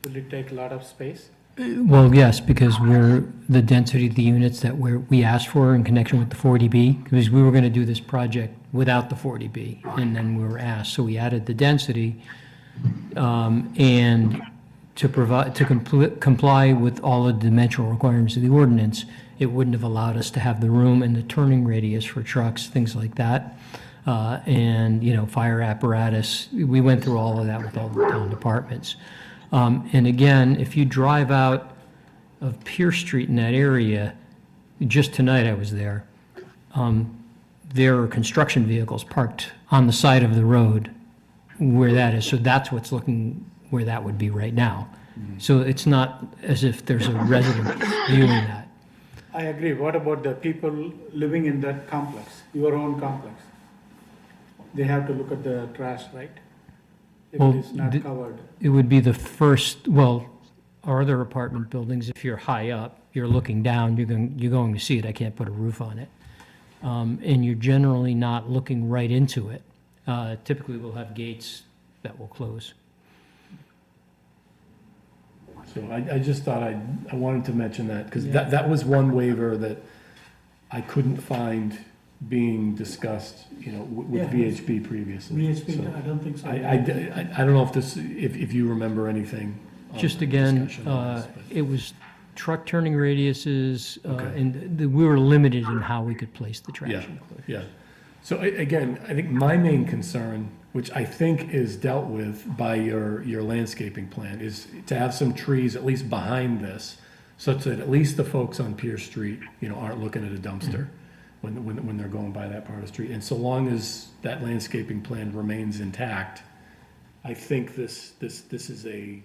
Will it take a lot of space? Well, yes, because the density of the units that we asked for in connection with the 40B, because we were going to do this project without the 40B, and then we were asked, so we added the density, and to comply with all the dimensional requirements of the ordinance, it wouldn't have allowed us to have the room and the turning radius for trucks, things like that, and, fire apparatus. We went through all of that with all the town departments. And again, if you drive out of Pierce Street in that area, just tonight I was there, there are construction vehicles parked on the side of the road where that is. So that's what's looking where that would be right now. So it's not as if there's a resident viewing that. I agree. What about the people living in that complex, your own complex? They have to look at the trash, right? If Well, it is not covered. It would be the first, well, our other apartment buildings, if you're high up, you're looking down, you're going to see it. I can't put a roof on it. And you're generally not looking right into it. Typically, we'll have gates that will close. So I just thought I wanted to mention that, because that was one waiver that I couldn't find being discussed, with Yeah. VHB previously. VHP, So I don't think so. I don't know if you remember anything. on Just the again, discussion on this, but- it was truck turning radiuses, Okay. and we were limited in how we could place the trash Yeah, enclosure. yeah. So again, I think my main concern, which I think is dealt with by your landscaping plan, is to have some trees at least behind this, such that at least the folks on Pierce Street, aren't looking at a dumpster when they're going by that part of the street. And so long as that landscaping plan remains intact, I think this is a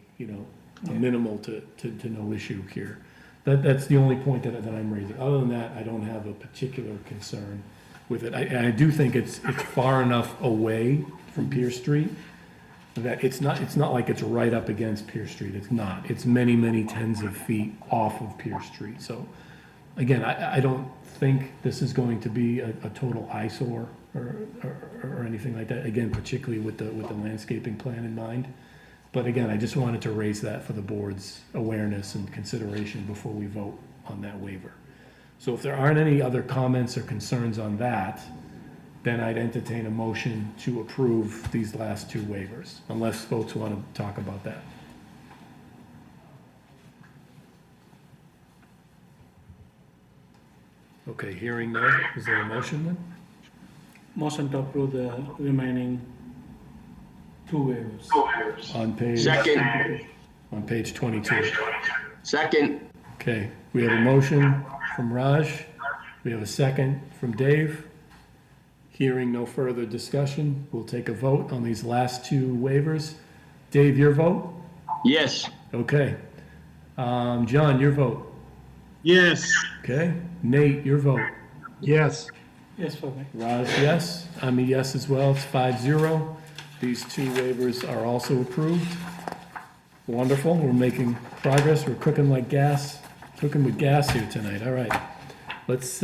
minimal to no issue here. That's the only point that I'm raising. Other than that, I don't have a particular concern with it. I do think it's far enough away from Pierce Street that it's not like it's right up against Pierce Street. It's not. It's many, many tens of feet off of Pierce Street. So again, I don't think this is going to be a total eyesore or anything like that. Again, particularly with the landscaping plan in mind. But again, I just wanted to raise that for the board's awareness and consideration before we vote on that waiver. So if there aren't any other comments or concerns on that, then I'd entertain a motion to approve these last 2 waivers, unless folks want to talk about that. Okay, hearing none, is there a motion then? Motion to approve the remaining two waivers. On page 22. Second. Okay, we have a motion from Raj, we have a second from Dave. Hearing no further discussion, we'll take a vote on these last two waivers. Dave, your vote? Yes. Okay. John, your vote? Yes. Okay. Nate, your vote? Yes. Yes, for me. Raj, yes. I'm a yes as well. It's 5-0. These two waivers are also approved. Wonderful. We're making progress. We're cooking like gas, cooking with gas here tonight. All right. Let's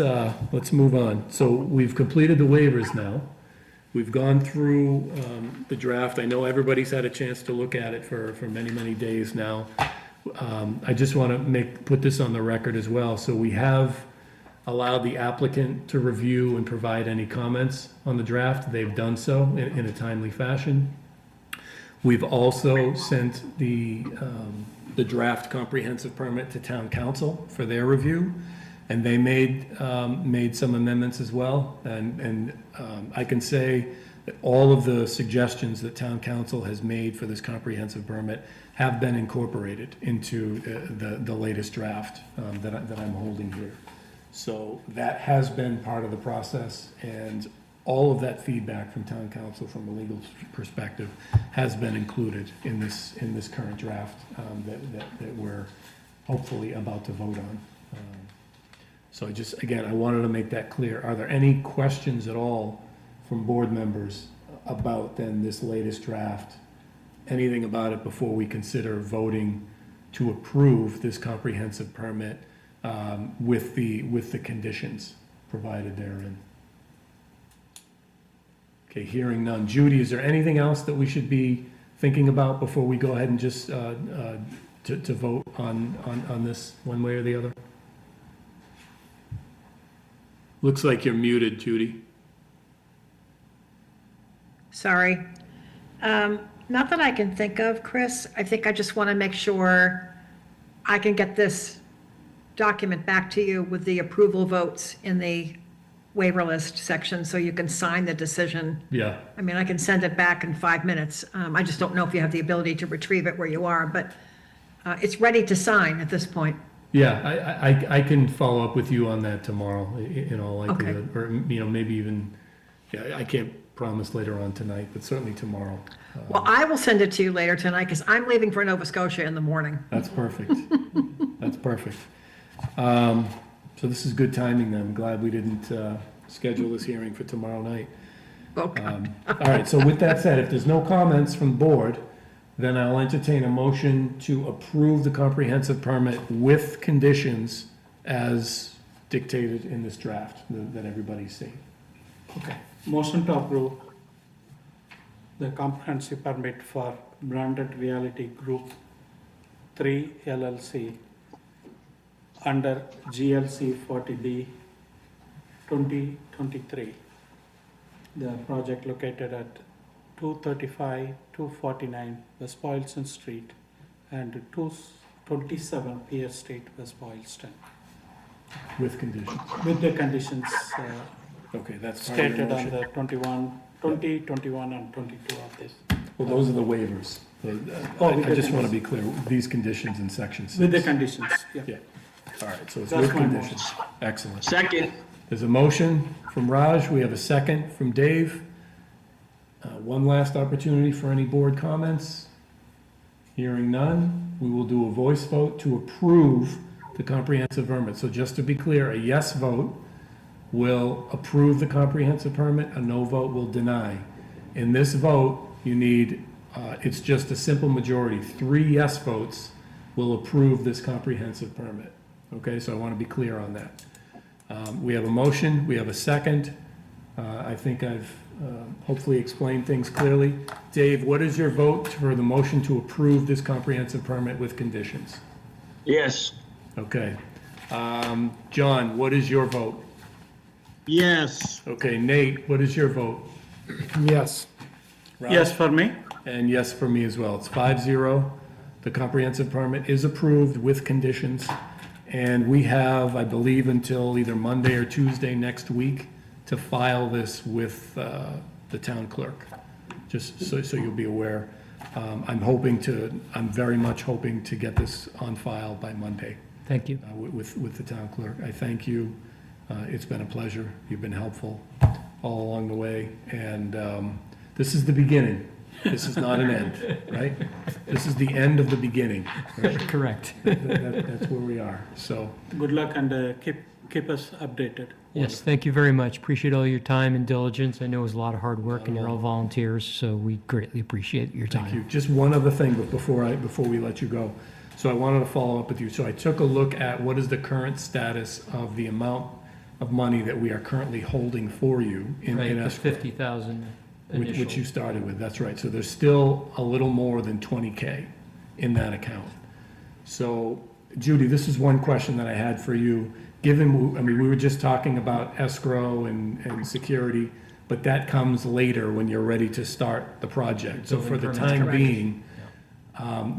move on. So we've completed the waivers now. We've gone through the draft. I know everybody's had a chance to look at it for many, many days now. I just want to put this on the record as well. So we have allowed the applicant to review and provide any comments on the draft. They've done so in a timely fashion. We've also sent the draft comprehensive permit to town council for their review, and they made some amendments as well. And I can say that all of the suggestions that town council has made for this comprehensive permit have been incorporated into the latest draft that I'm holding here. So that has been part of the process, and all of that feedback from town council from a legal perspective has been included in this current draft that we're hopefully about to vote on. So I wanted to make that clear. Are there any questions at all from board members about then this latest draft? Anything about it before we consider voting to approve this comprehensive permit with the conditions provided therein? Okay, hearing none. Judy, is there anything else that we should be thinking about before we go ahead and just to vote on this one way or the other? Looks like you're muted, Judy. Sorry. Not that I can think of, Chris. I think I just want to make sure I can get this document back to you with the approval votes in the waiver list section so you can sign the decision. Yeah. I mean, I can send it back in 5 minutes. I just don't know if you have the ability to retrieve it where you are, but it's ready to sign at this point. Yeah, I can follow up with you on that tomorrow, in all likelihood. Or, maybe even, yeah, I can't promise later on tonight, but certainly tomorrow. Well, I will send it to you later tonight because I'm leaving for Nova Scotia in the morning. That's perfect. That's perfect. So this is good timing then. I'm glad we didn't schedule this hearing for tomorrow night. Okay. All right, so with that said, if there's no comments from the board, then I'll entertain a motion to approve the comprehensive permit with conditions as dictated in this draft that everybody's seen. Okay. Motion to approve the comprehensive permit for Branded Realty Group 3 LLC under GLC 40B 2023. The project located at 235, 249 West Boylston Street and 227 Pierce Street, West Boylston. With conditions. With the conditions Okay, that's part of your stated on motion. the 20, 21, and 22 of this. Well, those are the waivers. I just want to be clear, these conditions in section 6. With the conditions, yeah. Yeah, all right, so it's That's with my conditions. Excellent. Second. There's a motion from Raj, we have a second from Dave. One last opportunity for any board comments. Hearing none, we will do a voice vote to approve the comprehensive permit. So just to be clear, a yes vote will approve the comprehensive permit, a no vote will deny. In this vote, you need, it's just a simple majority. 3 yes votes will approve this comprehensive permit. Okay, so I want to be clear on that. We have a motion, we have a second. I think I've hopefully explained things clearly. Dave, what is your vote for the motion to approve this comprehensive permit with conditions? Yes. Okay. John, what is your vote? Yes. Okay, Nate, what is your vote? Yes. Raj? Yes, for me? And yes for me as well. It's 5-0. The comprehensive permit is approved with conditions. And we have, I believe, until either Monday or Tuesday next week to file this with the town clerk, just so you'll be aware. I'm very much hoping to get this on file by Monday Thank you. with the town clerk. I thank you. It's been a pleasure. You've been helpful all along the way. And this is the beginning. This is not an end, right? This is the end of the beginning. Right? Correct. That's where we are, so. Good luck and keep us updated. Yes, thank you very much. Appreciate all your time and diligence. I know it was a lot of hard work and you're all volunteers, so we greatly appreciate your time. Thank you. Just one other thing before we let you go. So I wanted to follow up with you. So I took a look at what is the current status of the amount of money that we are currently holding for you in Right, the escrow. 50,000 Which you initial. started with, that's right. So there's still a little more than 20K in that account. So Judy, this is one question that I had for you. Given, I mean, we were just talking about escrow and security, but that comes later when you're ready to start the project. So for the Building permits, time correct. being,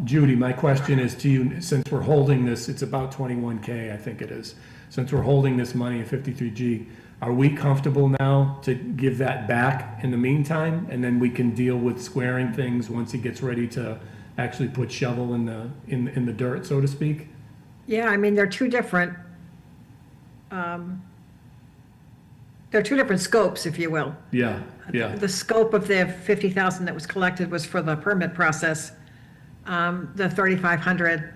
Judy, my question is to you, since we're holding this, it's about 21K, I think it is. Since we're holding this money in 53G, are we comfortable now to give that back in the meantime? And then we can deal with squaring things once he gets ready to actually put shovel in the dirt, so to speak? Yeah, I mean, they're two different scopes, if you will. Yeah, yeah, The scope of the 50,000 that was collected was for the permit process. The 3,500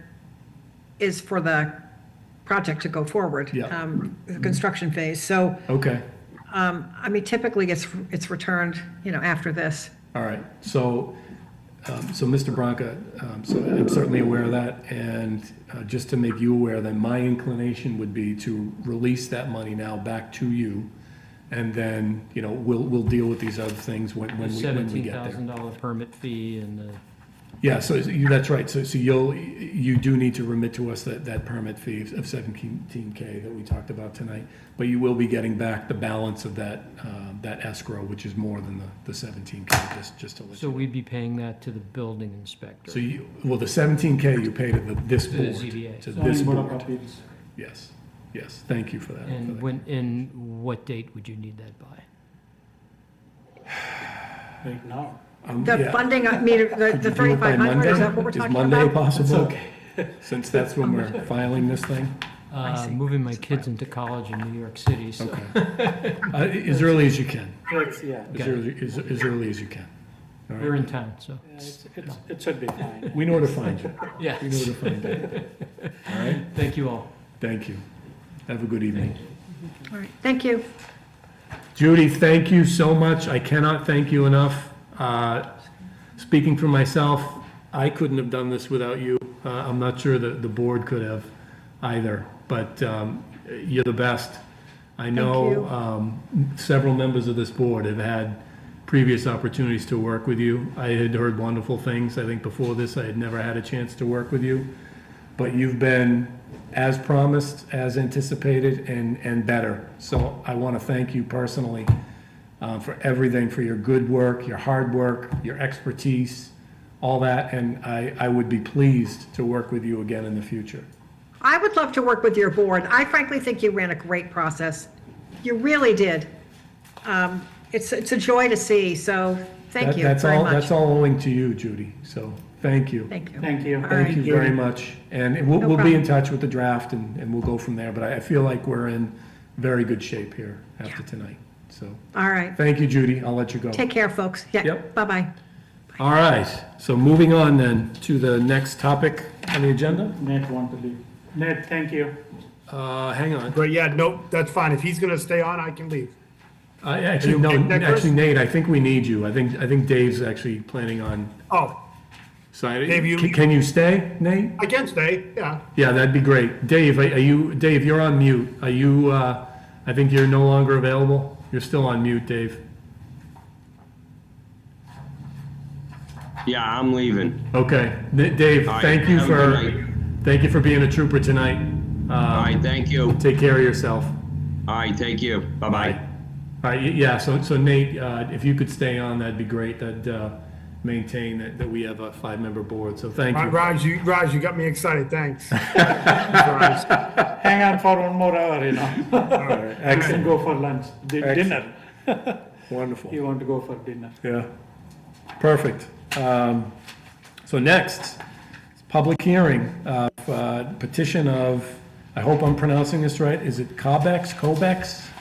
is for the project to go forward. Yeah. The construction phase. So, okay, I mean, typically it's returned, after this. all right. So Mr. Branca, so I'm certainly aware of that, and just to make you aware, then my inclination would be to release that money now back to you, and then, we'll deal with these other things when we get there. $17,000 permit fee and the, Yeah, so that's right. So you do need to remit to us that permit fee of 17K that we talked about tonight, but you will be getting back the balance of that escrow, which is more than the 17K, just to let so you know. we'd be paying that to the building inspector. So the 17K you pay to this To the board. ZBA. To this Zoning Board of board. Appeals. Yes, thank you for that. And what date would you need that by? Right now. The Yeah. funding, I mean, Could the you do it by 3,500, is that Monday? what we're talking about? Is Monday possible? Since that's when we're filing this thing? see. Moving my kids into college in New York City, so. Okay. As early as you can, Yeah, as early as you can. All right. We're in town, so. it should be fine. We know where to find you. Yeah. We know where to find you. All right? Thank you all. Thank you. Have a good evening. All right, thank you. Judy, thank you so much. I cannot thank you enough. Speaking for myself, I couldn't have done this without you. I'm not sure that the board could have either, but you're the best. I know several members of this board have had previous opportunities to work with you. I had heard wonderful things. I think before this, I had never had a chance to work with you. But you've been as promised, as anticipated, and better. So I want to thank you personally for everything, for your good work, your hard work, your expertise, all that. And I would be pleased to work with you again in the future. I would love to work with your board. I frankly think you ran a great process. You really did. It's a joy to see, so thank you That's very all. much. That's all owing to you, Judy. So thank you. Thank you. Thank you. All Thank right. you very much. And we'll No be in problem. touch with the draft and we'll go from there. But I feel like we're in very good shape here after tonight. So All right. thank you, Judy. I'll let you go. Take care, folks. Yeah, Yep. bye-bye. All right. So moving on then to the next topic on the agenda. Nate want to leave. Nate, thank you. Hang on. But yeah, no, that's fine. If he's gonna stay on, I can leave. Actually, no, okay with that, Chris? actually, Nate, I think we need you. I think Dave's actually planning on Oh, signing. Dave, you- Can you stay, Nate? I can stay, yeah. Yeah, that'd be great. Dave, Dave, you're on mute. Are you, I think you're no longer available? You're still on mute, Dave. Yeah, I'm leaving. Okay. Dave, All right, thank you have a good thank you for being a trooper tonight. All right, thank you. Take care of yourself. All right, thank you. Bye-bye. All right, yeah, so Nate, if you could stay on, that'd be great. That'd maintain that we have a 5-member board, so thank you. Raj, you got me excited, thanks. Raj. Hang on for 1 more hour, you know. All right, And excellent, go for lunch, dinner. wonderful. You want to go for dinner. Yeah, perfect. So next, public hearing, petition of, I hope I'm pronouncing this right, is it Cobex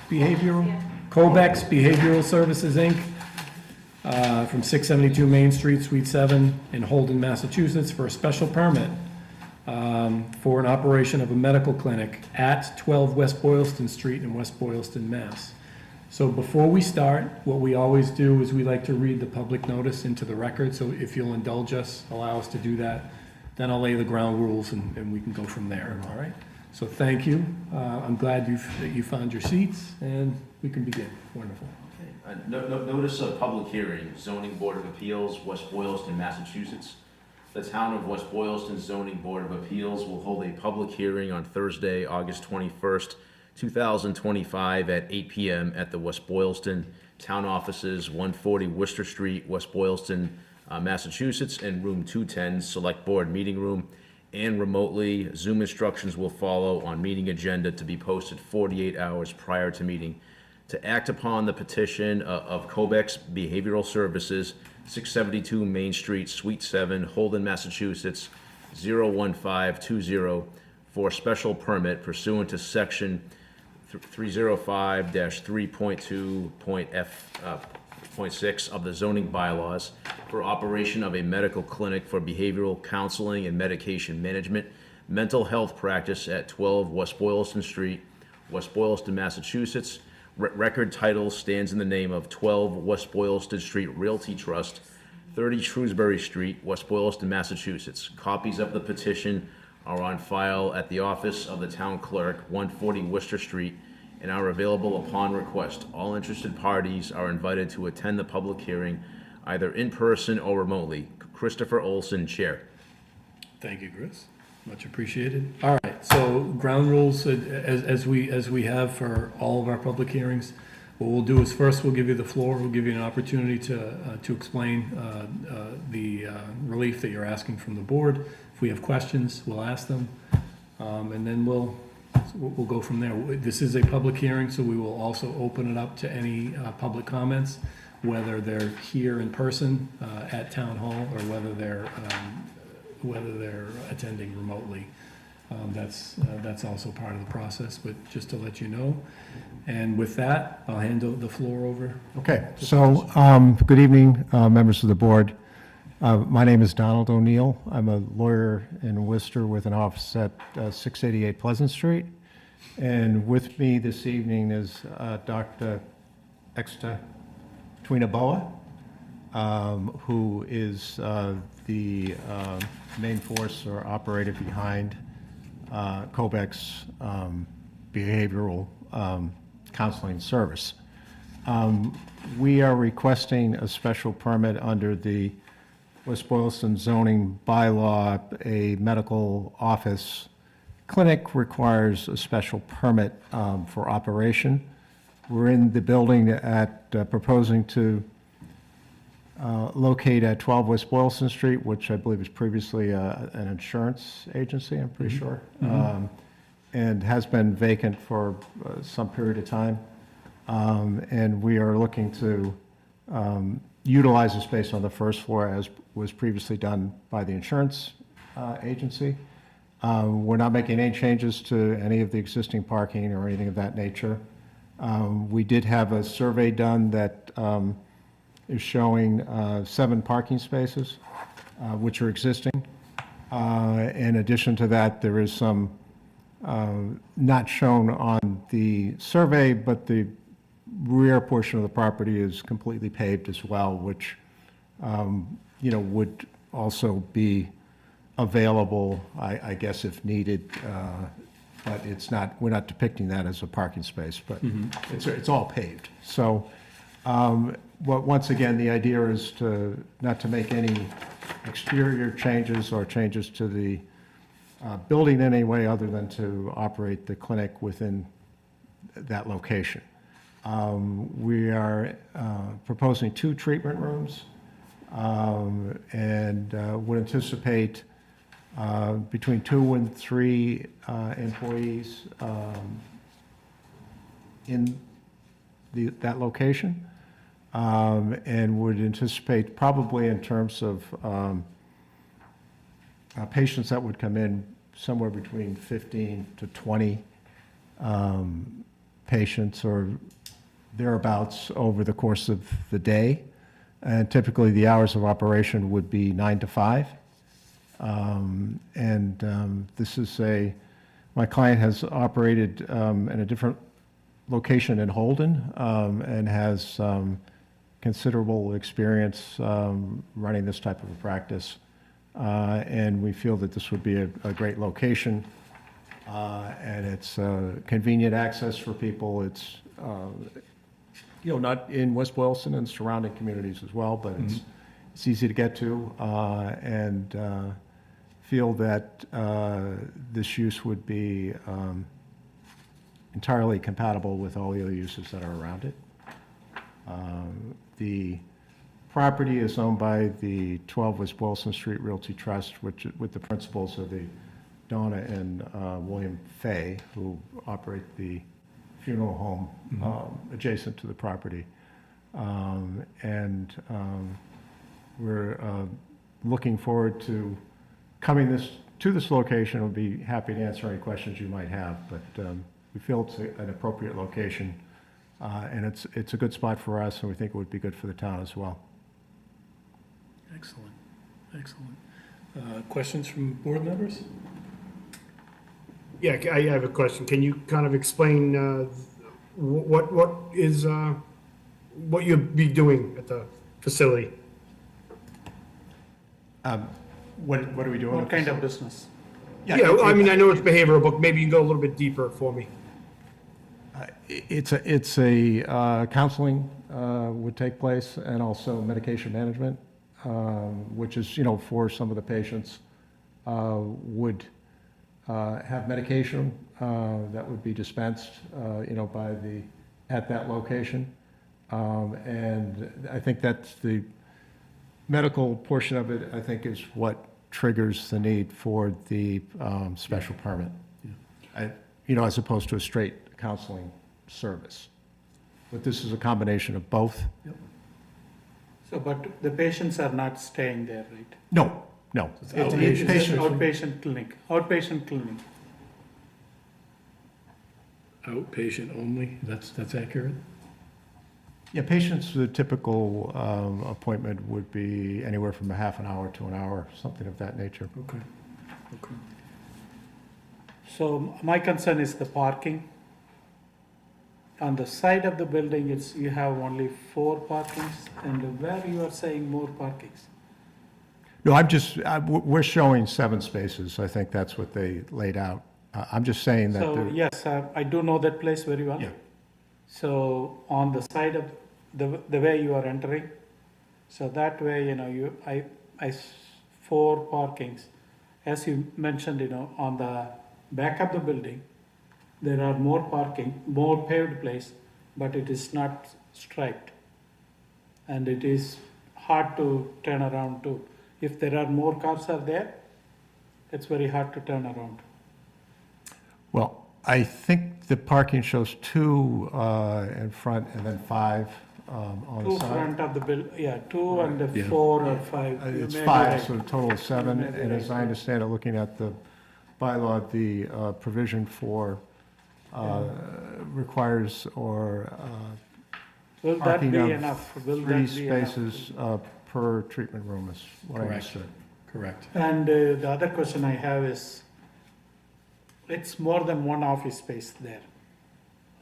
Behavioral Services, Inc., from 672 Main Street, Suite 7 in Holden, Massachusetts, for a special permit for an operation of a medical clinic at 12 West Boylston Street in West Boylston, Mass. So before we start, what we always do is we like to read the public notice into the record, so if you'll indulge us, allow us to do that, then I'll lay the ground rules and we can go from there, all right? So thank you. I'm glad that you found your seats, and we can begin. Wonderful. Notice of public hearing, Zoning Board of Appeals, West Boylston, Massachusetts. The Town of West Boylston Zoning Board of Appeals will hold a public hearing on Thursday, August 21st, 2025 at 8 p.m. at the West Boylston Town Offices, 140 Worcester Street, West Boylston, Massachusetts, and room 210, Select Board Meeting Room, and remotely. Zoom instructions will follow on meeting agenda to be posted 48 hours prior to meeting. To act upon the petition of Cobex Behavioral Services, 672 Main Street, Suite 7, Holden, Massachusetts, 01520, for special permit pursuant to Section 305-3.2.6 of the zoning bylaws for operation of a medical clinic for behavioral counseling and medication management, mental health practice at 12 West Boylston Street, West Boylston, Massachusetts. Record title stands in the name of 12 West Boylston Street Realty Trust, 30 Shrewsbury Street, West Boylston, Massachusetts. Copies of the petition are on file at the office of the town clerk, 140 Worcester Street, and are available upon request. All interested parties are invited to attend the public hearing, either in person or remotely. Christopher Olson, Chair. Thank you, Chris. Much appreciated. All right, so ground rules, as we have for all of our public hearings, what we'll do is first we'll give you the floor, we'll give you an opportunity to explain the relief that you're asking from the board. If we have questions, we'll ask them, and then we'll go from there. This is a public hearing, so we will also open it up to any public comments, whether they're here in person at Town Hall or whether they're attending remotely. That's also part of the process, but just to let you know. And with that, I'll hand the floor over. Okay, so good evening, members of the board. My name is Donald O'Neill. I'm a lawyer in Worcester with an office at 688 Pleasant Street. And with me this evening is Dr. Exta Twinaboa, who is the main force or operator behind Cobex Behavioral Counseling Service. We are requesting a special permit under the West Boylston zoning bylaw. A medical office clinic requires a special permit for operation. We're in the building at proposing to locate at 12 West Boylston Street, which I believe was previously an insurance agency, I'm pretty sure, and has been vacant for some period of time. And we are looking to utilize the space on the first floor as was previously done by the insurance agency. We're not making any changes to any of the existing parking or anything of that nature. We did have a survey done that is showing 7 parking spaces, which are existing. In addition to that, there is some not shown on the survey, but the rear portion of the property is completely paved as well, which would also be available, I guess, if needed. But it's not. We're not depicting that as a parking space, but it's all paved. So. Once again, the idea is not to make any exterior changes or changes to the building in any way other than to operate the clinic within that location. We are proposing 2 treatment rooms, and would anticipate between 2 and 3 employees in that location, and would anticipate probably in terms of patients that would come in somewhere between 15 to 20 patients or thereabouts over the course of the day. And typically, the hours of operation would be 9 to 5. This is my client has operated in a different location in Holden and has considerable experience running this type of a practice. And we feel that this would be a great location, and it's convenient access for people. It's not in West Boylston and surrounding communities as well, but it's easy to get to, and feel that this use would be entirely compatible with all the other uses that are around it. The property is owned by the 12 West Boylston Street Realty Trust, which, with the principals of the Donna and William Fay, who operate the funeral home adjacent to the property. We're looking forward to coming to this location. We'll be happy to answer any questions you might have, but we feel it's an appropriate location, and it's a good spot for us, and we think it would be good for the town as well. Excellent, excellent. Questions from board members? Yeah, I have a question. Can you kind of explain what you'll be doing at the facility? What are we doing? What kind of business? Yeah, I mean, I know it's behavioral, but maybe you can go a little bit deeper for me. It's a counseling would take place, and also medication management, which is, for some of the patients would have medication that would be dispensed, at that location. And I think that's the medical portion of it, I think, is what triggers the need for the special permit. As opposed to a straight counseling service. But this is a combination of both. Yep. So, but the patients are not staying there, right? No. It's outpatient clinic, outpatient clinic. Outpatient only, that's accurate? Yeah, patients, the typical appointment would be anywhere from a half an hour to an hour, something of that nature. Okay. So my concern is the parking. On the side of the building, you have only 4 parkings, and where you are saying more parkings? No, we're showing 7 spaces. I think that's what they laid out. I'm just saying that. So, yes, I do know that place very well. Yeah. So on the side of the way you are entering, so that way, I 4 parkings. As you mentioned, on the back of the building, there are more parking, more paved place, but it is not striped. And it is hard to turn around too. If there are more cars are there, it's very hard to turn around. Well, I think the parking shows 2 in front and then 5 on the 2 side. front of the building, 2 and Yeah. 4 or 5. You It's may be 5, right. so a total of 7. You may be And as right. I understand it, looking at the bylaw, the provision for requires or Will that parking be of enough? Will 3 that be enough? spaces per treatment room is what I Correct. understood. Correct. And the other question I have is, it's more than one office space there.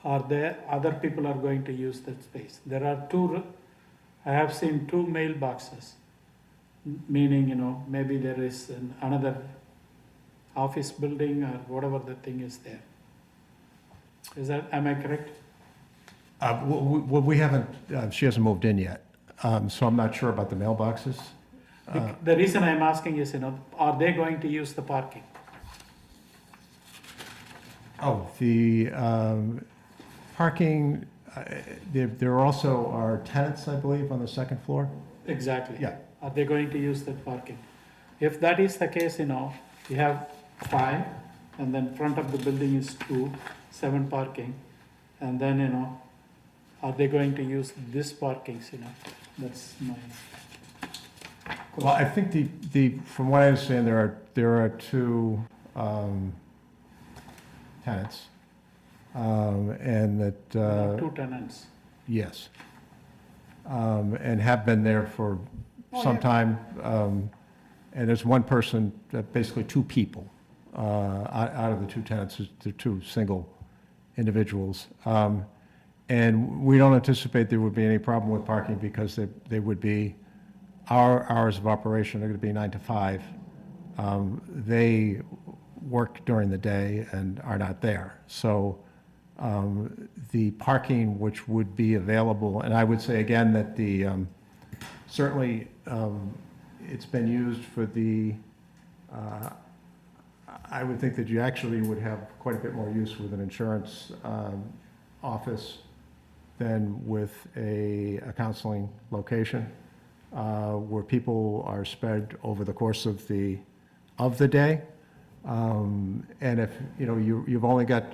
Are there other people are going to use that space? There are 2, I have seen 2 mailboxes, meaning, maybe there is another office building or whatever the thing is there. Am I correct? We haven't, she hasn't moved in yet, so I'm not sure about the mailboxes. The reason I'm asking is, are they going to use the parking? The parking, there also are tenants, I believe, on the second floor. Exactly. Yeah. are they going to use that parking? If that is the case, you have 5, and then front of the building is 2, 7 parking, and then, are they going to use this parkings, that's my. Well, I think from what I understand, there are 2 tenants. And that, There are 2 tenants. yes. And have been there for some time. And there's one person, basically 2 people, out of the 2 tenants, they're 2 single individuals. And we don't anticipate there would be any problem with parking because they would be, our hours of operation are going to be 9 to 5. They work during the day and are not there. So the parking which would be available, and I would say again that certainly it's been used for I would think that you actually would have quite a bit more use with an insurance office than with a counseling location, where people are spread over the course of the day. And if, you've only got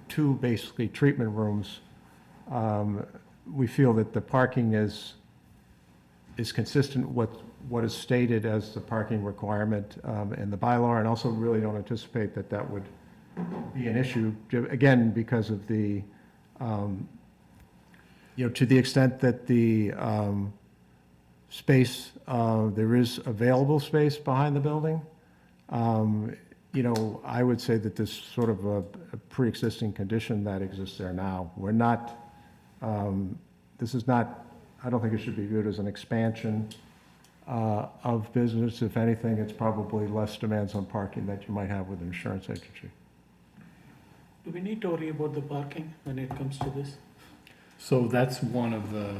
2 basically treatment rooms, we feel that the parking is consistent with what is stated as the parking requirement in the bylaw, and also really don't anticipate that would be an issue, again, because of the, to the extent that the space, there is available space behind the building. I would say that this sort of a pre-existing condition that exists there now. We're not, this is not, I don't think it should be viewed as an expansion of business. If anything, it's probably less demands on parking that you might have with an insurance agency. Do we need to worry about the parking when it comes to this? So that's one of the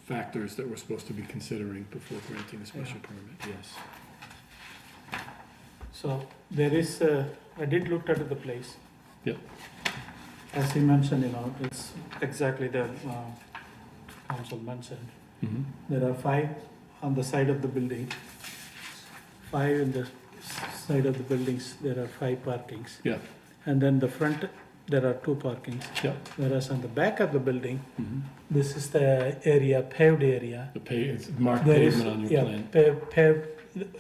factors that we're supposed to be considering before granting a special permit, yes. So there is, I did look at the place. Yep. As he mentioned, it's exactly the council mentioned. Mhm. There are 5 on the side of the building. 5 in the side of the buildings, there are 5 parkings. Yeah, And then the front, there are 2 parkings. yeah. Whereas on the back of the building, Mhm. this is the area, paved area. It's marked There is, pavement on your yeah, plan. paved,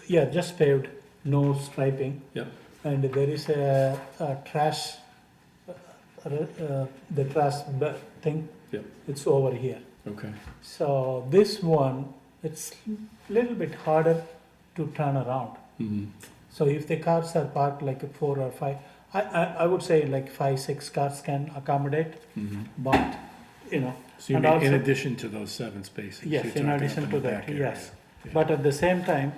yeah, just paved, no striping. Yep. And there is a trash, the trash thing. Yep. It's over here. Okay, So this one, it's a little bit harder to turn around. Mhm. So if the cars are parked like 4 or 5, I would say like 5, 6 cars can accommodate, Mhm. but, So you and mean in also- addition to those 7 spaces? Yes, you're in talking addition up to in the that, back area. yes. Yeah. But at the same time,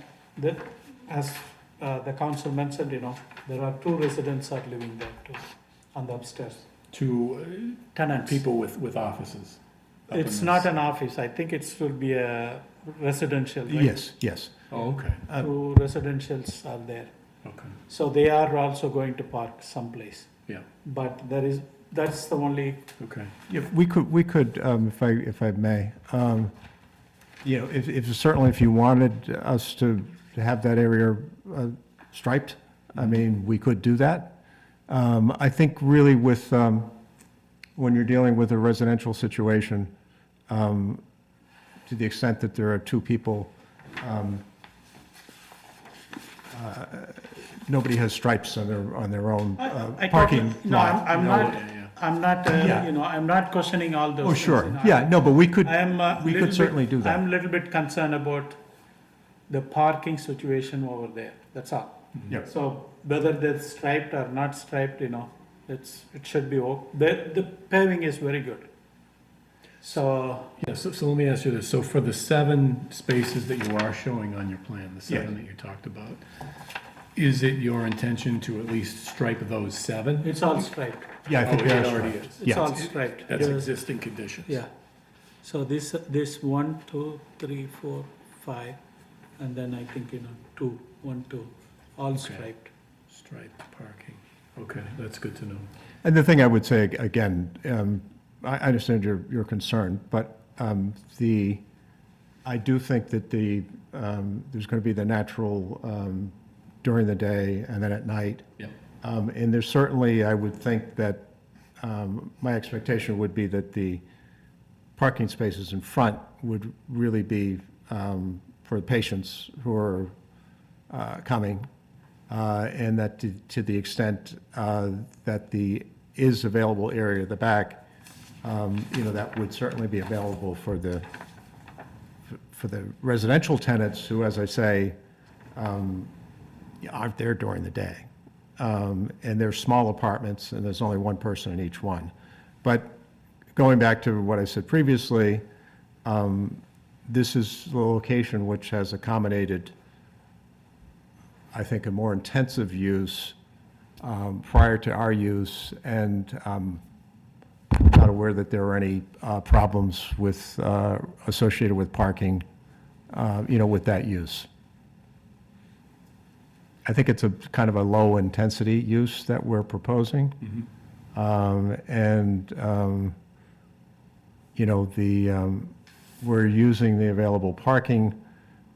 as the council mentioned, there are 2 residents are living there too, on the upstairs. 2 Tenants. people with offices? up in It's this- not an office, I think it should be a residential, right? Yes. Oh, okay, 2 residentials are there. okay, So they are also going to park someplace. yeah, But that's the only, okay. If we could, if I may, if certainly if you wanted us to have that area striped, I mean, we could do that. I think really with, when you're dealing with a residential situation, to the extent that there are 2 people, nobody has stripes on their own I parking totally, no, lot. I'm No, not, yeah, yeah. I'm not, Yeah. I'm not questioning all those Oh, things, sure, yeah, no, but we could certainly do that. I'm a little bit concerned about the parking situation over there, that's all. Yeah. So whether they're striped or not striped, it should be, the paving is very good. So, Yeah, so let me ask you this, so for the 7 spaces that you are showing on your plan, the 7 Yes. that you talked about, is it your intention to at least stripe those 7? it's all striped, Yeah, I think Oh, it that's already right. is. it's all striped. That's Yes. existing conditions? Yeah. So this 1, 2, 3, 4, 5, and then I think, 2, 1, 2, all Okay. striped. Striped parking, okay, that's good to know. And the thing I would say, again, I understand your concern, but I do think that there's going to be the natural during the day and then at night. Yep. And there's certainly, I would think that, my expectation would be that the parking spaces in front would really be for the patients who are coming, and that to the extent that is available area at the back, that would certainly be available for the residential tenants who, as I say, aren't there during the day. And they're small apartments, and there's only one person in each one. But going back to what I said previously, this is the location which has accommodated, I think, a more intensive use prior to our use, and I'm not aware that there are any problems with associated with parking, with that use. I think it's a kind of a low-intensity use that we're proposing. We're using the available parking,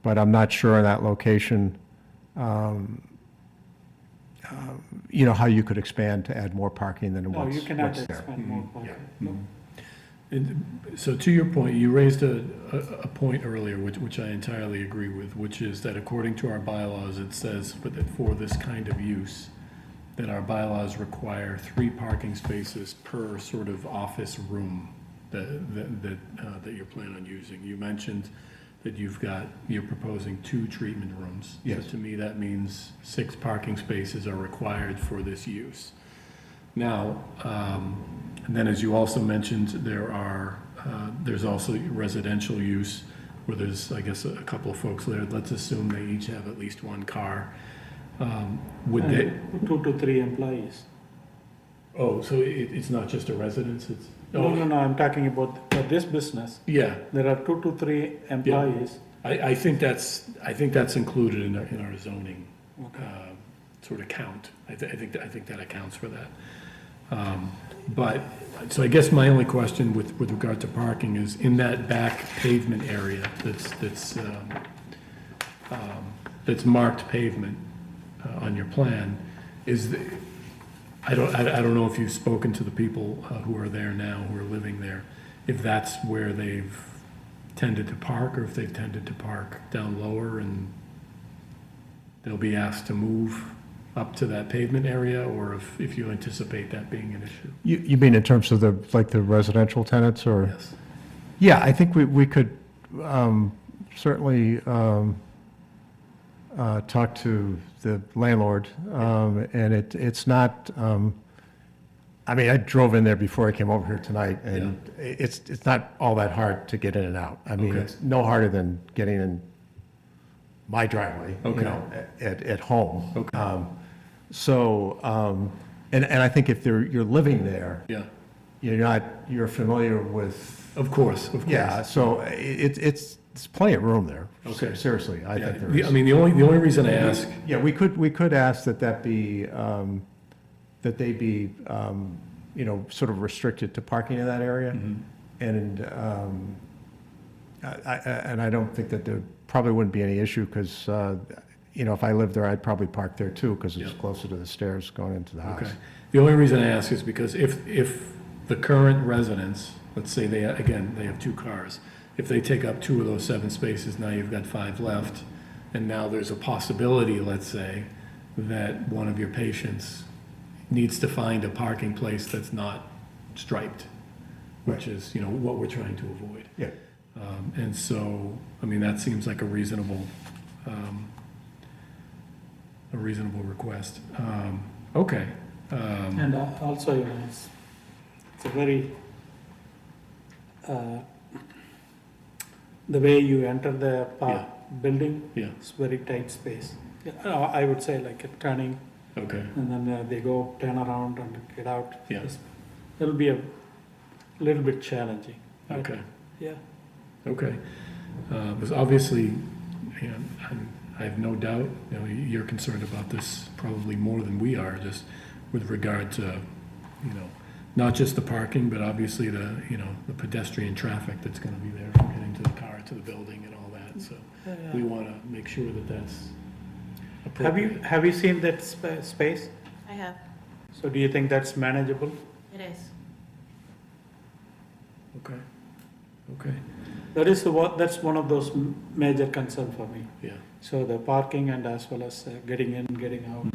but I'm not sure in that location, how you could expand to add more parking than No, what's you cannot there. expand more parking. No. And so to your point, you raised a point earlier, which I entirely agree with, which is that according to our bylaws, it says for this kind of use, that our bylaws require 3 parking spaces per sort of office room that you're planning on using. You mentioned that you're proposing 2 treatment rooms. Yes. So to me, that means 6 parking spaces are required for this use. Now, and then as you also mentioned, there's also residential use where there's, I guess, a couple of folks there. Let's assume they each have at least 1 car. Would they? 2 to 3 employees. Oh, so it's not just a residence, it's? No, I'm talking about for this business. Yeah. There are 2 to 3 employees. I think that's included in our zoning sort of count. I think that accounts for that. So I guess my only question with regard to parking is in that back pavement area that's marked pavement on your plan, I don't know if you've spoken to the people who are there now, who are living there, if that's where they've tended to park, or if they've tended to park down lower and they'll be asked to move up to that pavement area, or if you anticipate that being an issue. You mean in terms of the residential tenants, or? Yes. Yeah, I think we could certainly talk to the landlord, and it's not, I drove in there before I came over here tonight, and it's not all that hard to get in and out. Okay. It's no harder than getting in my driveway, at home. Okay. And I think if you're living there, Yeah, you're familiar with. of course. Yeah, so it's plenty of room there. Okay. Seriously, I Yeah, think there is. the only reason I ask, Yeah, we could ask that be, that they be, sort of restricted to parking in that area. And I don't think that there probably wouldn't be any issue, because, if I lived there, I'd probably park there too, because it's Yeah. closer to the stairs going into the house. okay. The only reason I ask is because if the current residents, let's say they have 2 cars, if they take up 2 of those 7 spaces, now you've got 5 left, and now there's a possibility, let's say, that one of your patients needs to find a parking place that's not striped, which is, what we're trying to avoid. Yeah. And so, that seems like a reasonable request. Okay. And also, it's a very, the way you enter the building, Yeah. it's very tight space. I would say like a turning, Okay. and then they go turn around and get out. Yeah. It'll be a little bit challenging. Okay. Yeah. Okay. Because obviously, I have no doubt, you're concerned about this probably more than we are, just with regard to, not just the parking, but obviously the pedestrian traffic that's going to be there from getting to the car to the building and all that, so we want to make sure that that's Have appropriate. have you seen that space? I have. So do you think that's manageable? It is. Okay, okay, That's one of those major concern for me. yeah. So the parking and as well as getting in, getting out.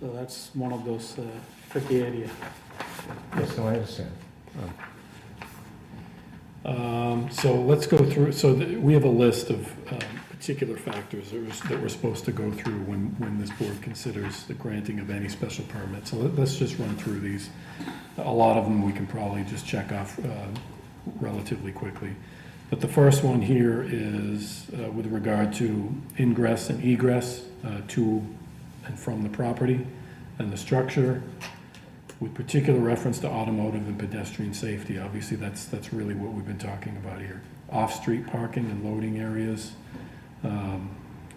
So that's one of those tricky area. Yes, no, I understand. So let's go through, so we have a list of particular factors that we're supposed to go through when this board considers the granting of any special permit. So let's just run through these. A lot of them we can probably just check off relatively quickly. But the first one here is with regard to ingress and egress to and from the property and the structure, with particular reference to automotive and pedestrian safety. Obviously, that's really what we've been talking about here. Off-street parking and loading areas.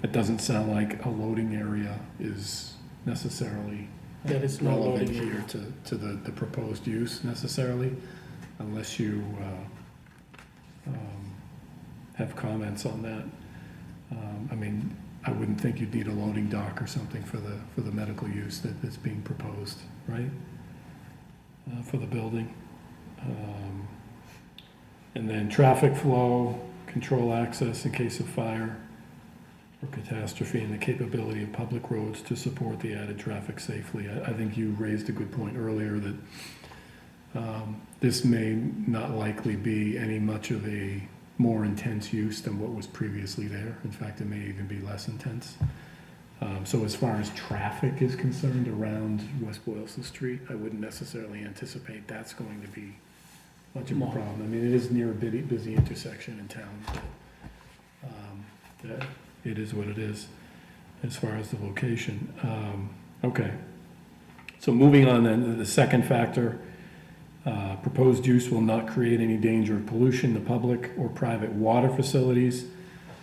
It doesn't sound like a loading area is necessarily There is no relevant loading here area. to the proposed use necessarily, unless you have comments on that. I mean, I wouldn't think you'd need a loading dock or something for the medical use that's being proposed, right? For the building. And then traffic flow, control access in case of fire or catastrophe, and the capability of public roads to support the added traffic safely. I think you raised a good point earlier that this may not likely be any much of a more intense use than what was previously there. In fact, it may even be less intense. So as far as traffic is concerned around West Boylston Street, I wouldn't necessarily anticipate that's going to be much of a problem. I mean, it is near a busy intersection in town, but it is what it is as far as the location. Okay. So moving on then, to the second factor, proposed use will not create any danger of pollution to public or private water facilities.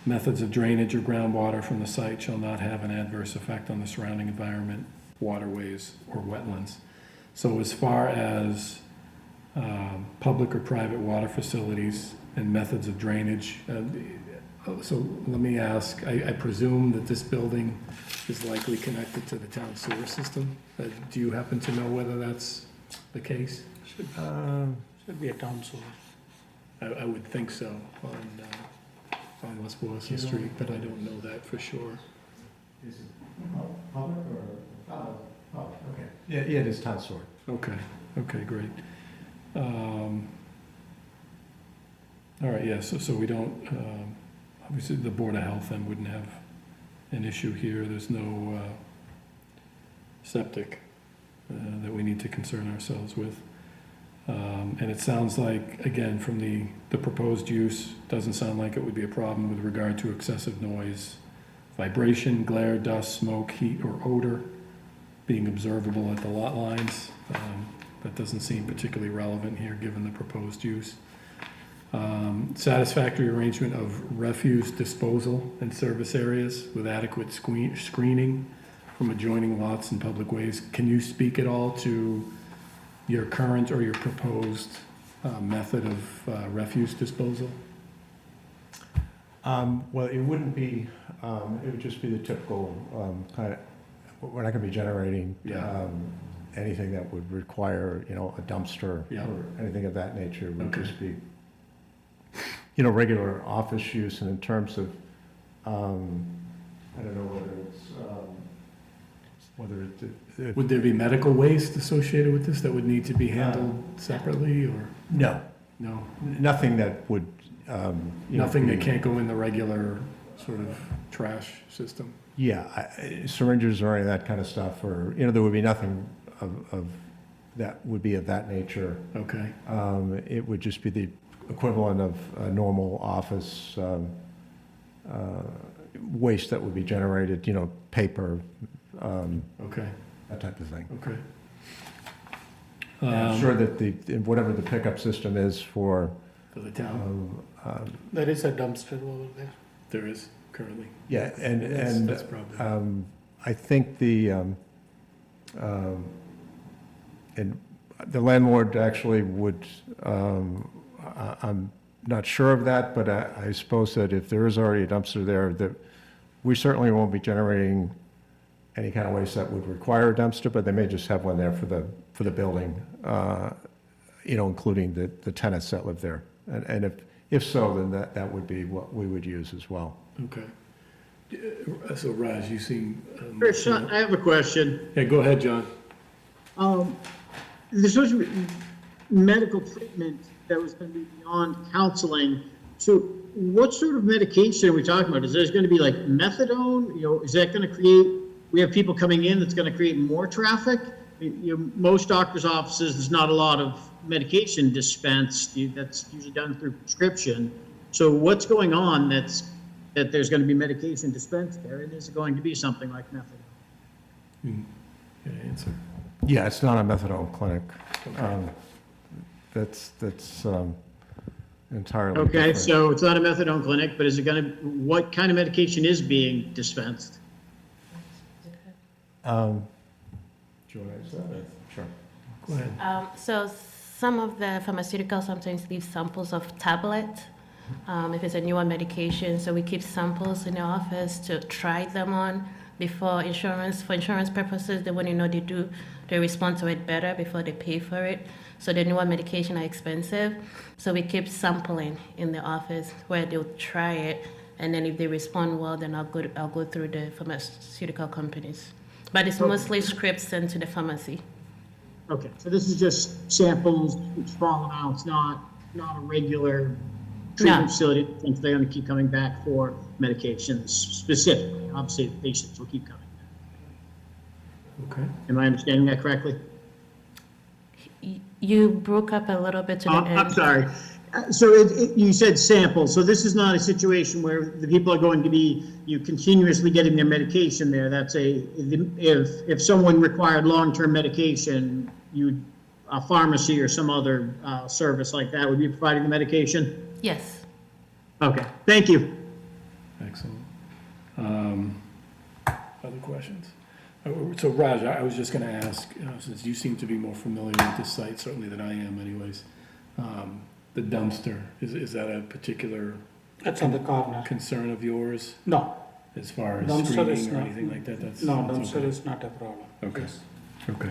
Methods of drainage or groundwater from the site shall not have an adverse effect on the surrounding environment, waterways, or wetlands. So as far as public or private water facilities and methods of drainage, so let me ask, I presume that this building is likely connected to the town sewer system. Do you happen to know whether that's the case? Should be a town sewer. I would think so on West Boylston Street, but I don't know that for sure. Is it public or? Oh, okay. Yeah, it is town sewer. Okay, great. All right, yeah, so we don't, obviously, the Board of Health then wouldn't have an issue here. There's no septic that we need to concern ourselves with. And it sounds like, again, from the proposed use, doesn't sound like it would be a problem with regard to excessive noise, vibration, glare, dust, smoke, heat, or odor being observable at the lot lines. That doesn't seem particularly relevant here, given the proposed use. Satisfactory arrangement of refuse disposal and service areas with adequate screening from adjoining lots and public ways. Can you speak at all to your current or your proposed method of refuse disposal? Well, it wouldn't be, it would just be the typical kind of, we're not going to be generating Yeah. anything that would require, a dumpster Yeah. or anything of that nature. It would Okay. just be, regular office use. And in terms of, I don't know whether it's, Would there be medical waste associated with this that would need to be handled separately, or no, no? nothing that would, Nothing that be- can't go in the regular sort of trash system? Yeah, syringes or any of that kind of stuff, or, there would be nothing of that would be of that nature. Okay, It would just be the equivalent of a normal office waste that would be generated, paper, okay, that type of thing. okay. And I'm sure that whatever the pickup system is for, For the town, There is a dumpster over there. there is currently. yeah, That's and probably, I think and the landlord actually would, I'm not sure of that, but I suppose that if there is already a dumpster there, that we certainly won't be generating any kind of waste that would require a dumpster, but they may just have one there for the building, including the tenants that live there. And if so, then that would be what we would use as well. Okay. So Raj, you seem. Chris, I have a question. Yeah, go ahead, John. There's supposed to be medical treatment that was going to be beyond counseling. So what sort of medication are we talking about? Is there going to be like methadone? Is that going to create, we have people coming in that's going to create more traffic? Most doctors' offices, there's not a lot of medication dispensed. That's usually done through prescription. So what's going on that there's going to be medication dispensed there? And is it going to be something like methadone? Good answer. Yeah, it's not a methadone clinic. Okay. That's entirely Okay, different. so it's not a methadone clinic, but is it going to, what kind of medication is being dispensed? Do you want to answer that? Sure. Go ahead. So some of the pharmaceuticals sometimes leave samples of tablet, if it's a newer medication. So we keep samples in the office to try them on before for insurance purposes. They want to know they respond to it better before they pay for it. So the newer medication are expensive. So we keep sampling in the office where they'll try it. And then if they respond well, then I'll go through the pharmaceutical companies. But it's mostly scripts sent to the pharmacy. Okay, so this is just samples, small amounts, not a regular treatment facility. I think they're going to keep coming back for medications specifically. Obviously, the patients will keep coming back. Okay. Am I understanding that correctly? You broke up a little bit to the end. I'm sorry. So you said samples. So this is not a situation where the people are going to be continuously getting their medication there. That's if someone required long-term medication, a pharmacy or some other service like that would be providing the medication? Yes. Okay, thank you. Excellent. Other questions? So Raj, I was just going to ask, since you seem to be more familiar with this site, certainly than I am anyways, the dumpster, is that a particular That's on the corner. concern of yours No, as far as dumpster is screening or not. anything like that? That's Dumpster okay. is not a problem. Okay. Yes. Okay,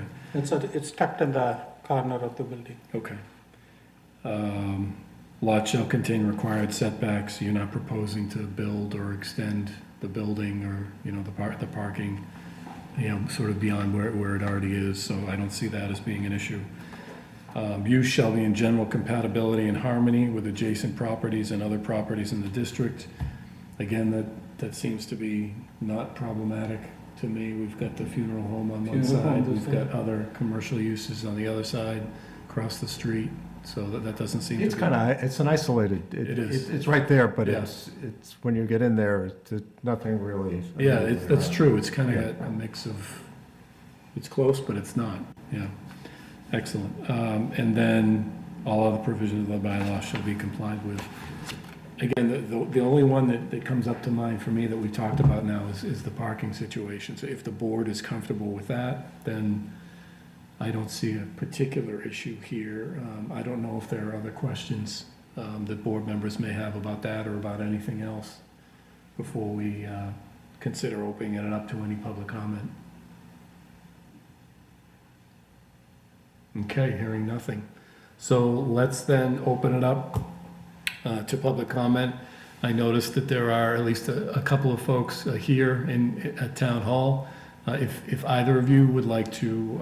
It's tucked in the corner of the building. okay. Lot shall contain required setbacks. You're not proposing to build or extend the building or, the parking, sort of beyond where it already is, so I don't see that as being an issue. Use shall be in general compatibility and harmony with adjacent properties and other properties in the district. Again, that seems to be not problematic to me. We've got the funeral home on one side, we've got other commercial uses on the other side, across the street, so that doesn't seem to be. It's an isolated. It is. It's right there, but Yeah. it's when you get in there, it's nothing really. Yeah, that's true, it's kind of a mix of, it's close, but it's not, yeah. Excellent. And then all other provisions of the bylaw shall be complied with. Again, the only one that comes up to mind for me that we talked about now is the parking situation. So if the board is comfortable with that, then I don't see a particular issue here. I don't know if there are other questions that board members may have about that or about anything else before we consider opening it up to any public comment. Okay, hearing nothing. So let's then open it up to public comment. I noticed that there are at least a couple of folks here at Town Hall. If either of you would like to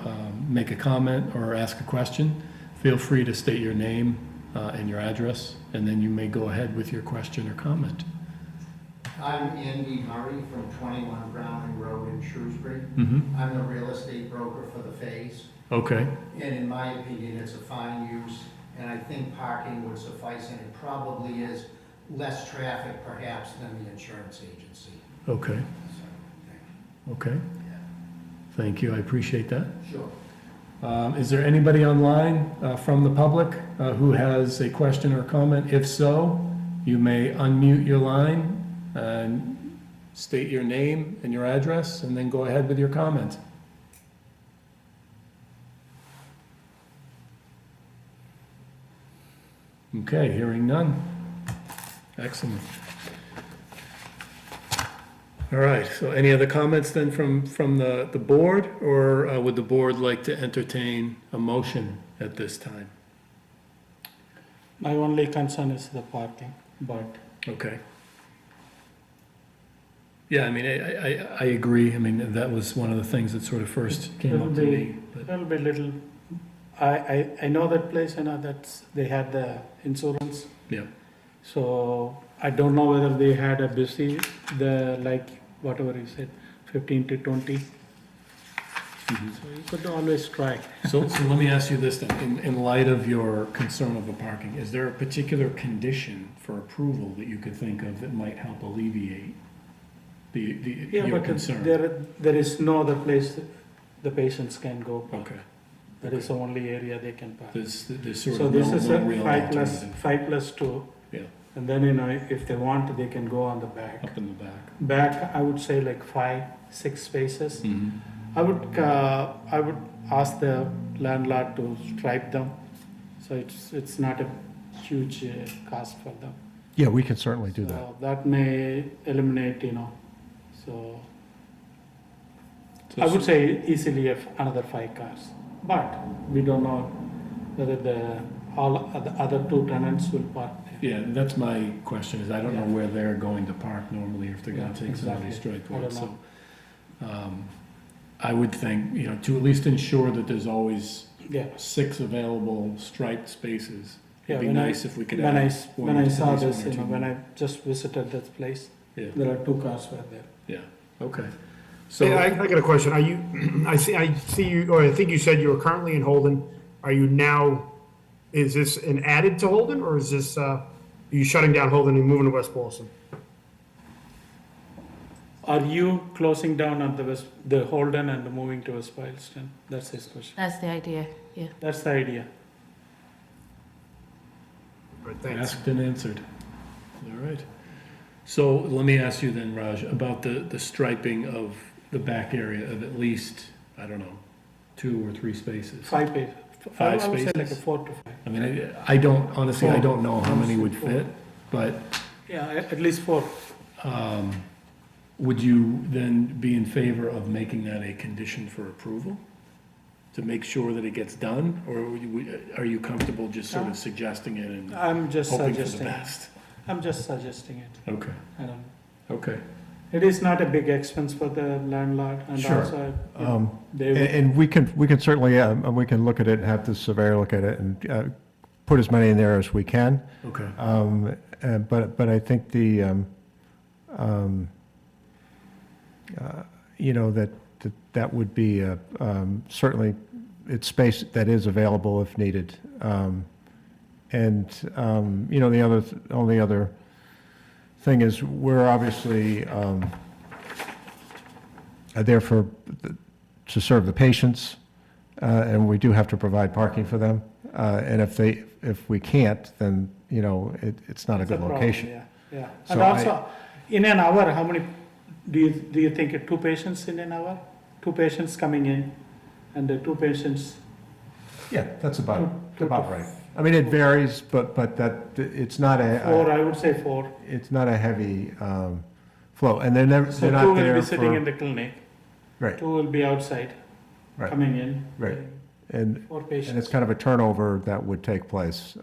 make a comment or ask a question, feel free to state your name and your address, and then you may go ahead with your question or comment. I'm Andy Murray from 21 Browning Road in Shrewsbury. Mm-hmm. I'm the real estate broker for the Phase. Okay, And in my opinion, it's a fine use, and I think parking would suffice, and it probably is less traffic perhaps than the insurance agency. okay, So, thank you. okay. Thank you, I appreciate that. Sure. Is there anybody online from the public who has a question or comment? If so, you may unmute your line and state your name and your address, and then go ahead with your comment. Okay, hearing none. Excellent. All right, so any other comments then from the board, or would the board like to entertain a motion at this time? My only concern is the parking, but Okay. Yeah, I mean, I agree. I mean, that was one of the things that sort of first came up to me. but- it'll be little, I know that place, I know that's, they had the insurance. Yeah, So I don't know whether they had a busy, like, whatever you said, 15 to 20. So you could always try. so let me ask you this then, in light of your concern of the parking, is there a particular condition for approval that you could think of that might help alleviate Yeah, your but concern? there is no other place the patients can go. Okay, That is the only area they can park. there's sort So of this no is no a real 5+2, alternative. Yeah, and then, if they want, they can go on the back. up in the back. Back, I would say like 5-6 spaces. Mhm. I would ask the landlord to stripe them, so it's not a huge cost for them. Yeah, we can certainly do that. So that may eliminate, so I would say easily another 5 cars. But we don't know whether all the other 2 tenants will park there. Yeah, that's my question, is I don't know Yeah. where they're going to park normally, or if they're gonna Yeah, take somebody's exactly. striped I road, don't so. I would think, to at least ensure that there's always Yeah. 6 available striped spaces. Yeah, It'd be when nice if we could when add I one when or I two- saw at least this, one or two when more. I just visited that place, Yeah, there are 2 cars were there. yeah, okay. Hey, I So, got a question. Are you, I see you, or I think you said you were currently in Holden. Are you now, is this an added to Holden, or is this, are you shutting down Holden and moving to West Boylston? Are you closing down on the Holden and moving to West Boylston? That's his question. That's the idea, yeah. That's the idea. Right, thanks. asked and answered. All right. So let me ask you then, Raj, about the striping of the back area of at least, I don't know, 2 or 3 spaces. 5 spaces. Five I would say like a spaces? 4 to 5. I mean, I don't, honestly, I don't know how many would fit, but Yeah, at least 4. would you then be in favor of making that a condition for approval? To make sure that it gets done, or are you comfortable just sort of suggesting it and I'm just hoping for the suggesting. best? I'm just suggesting it. Okay, I don't. okay. It is not a big expense for the landlord, and Sure. also they And will, and we can certainly, we can look at it and have the surveyor look at it and put as many in there as we can. Okay. But I think that would be certainly, it's space that is available if needed. The only other thing is, we're obviously there to serve the patients, and we do have to provide parking for them. And if we can't, then, it's not a it's a good problem, location. yeah. So And also, in an hour, how many, do you think 2 patients in an hour? 2 patients coming in, and the 2 patients, Yeah, that's about Two- right. I mean, it varies, but it's not 4, I would say 4. it's not a heavy flow, and they're So not 2 will there be sitting in for, the clinic, right, 2 will be outside, right, coming in. right. And 4 And patients. it's kind of a turnover that would take place.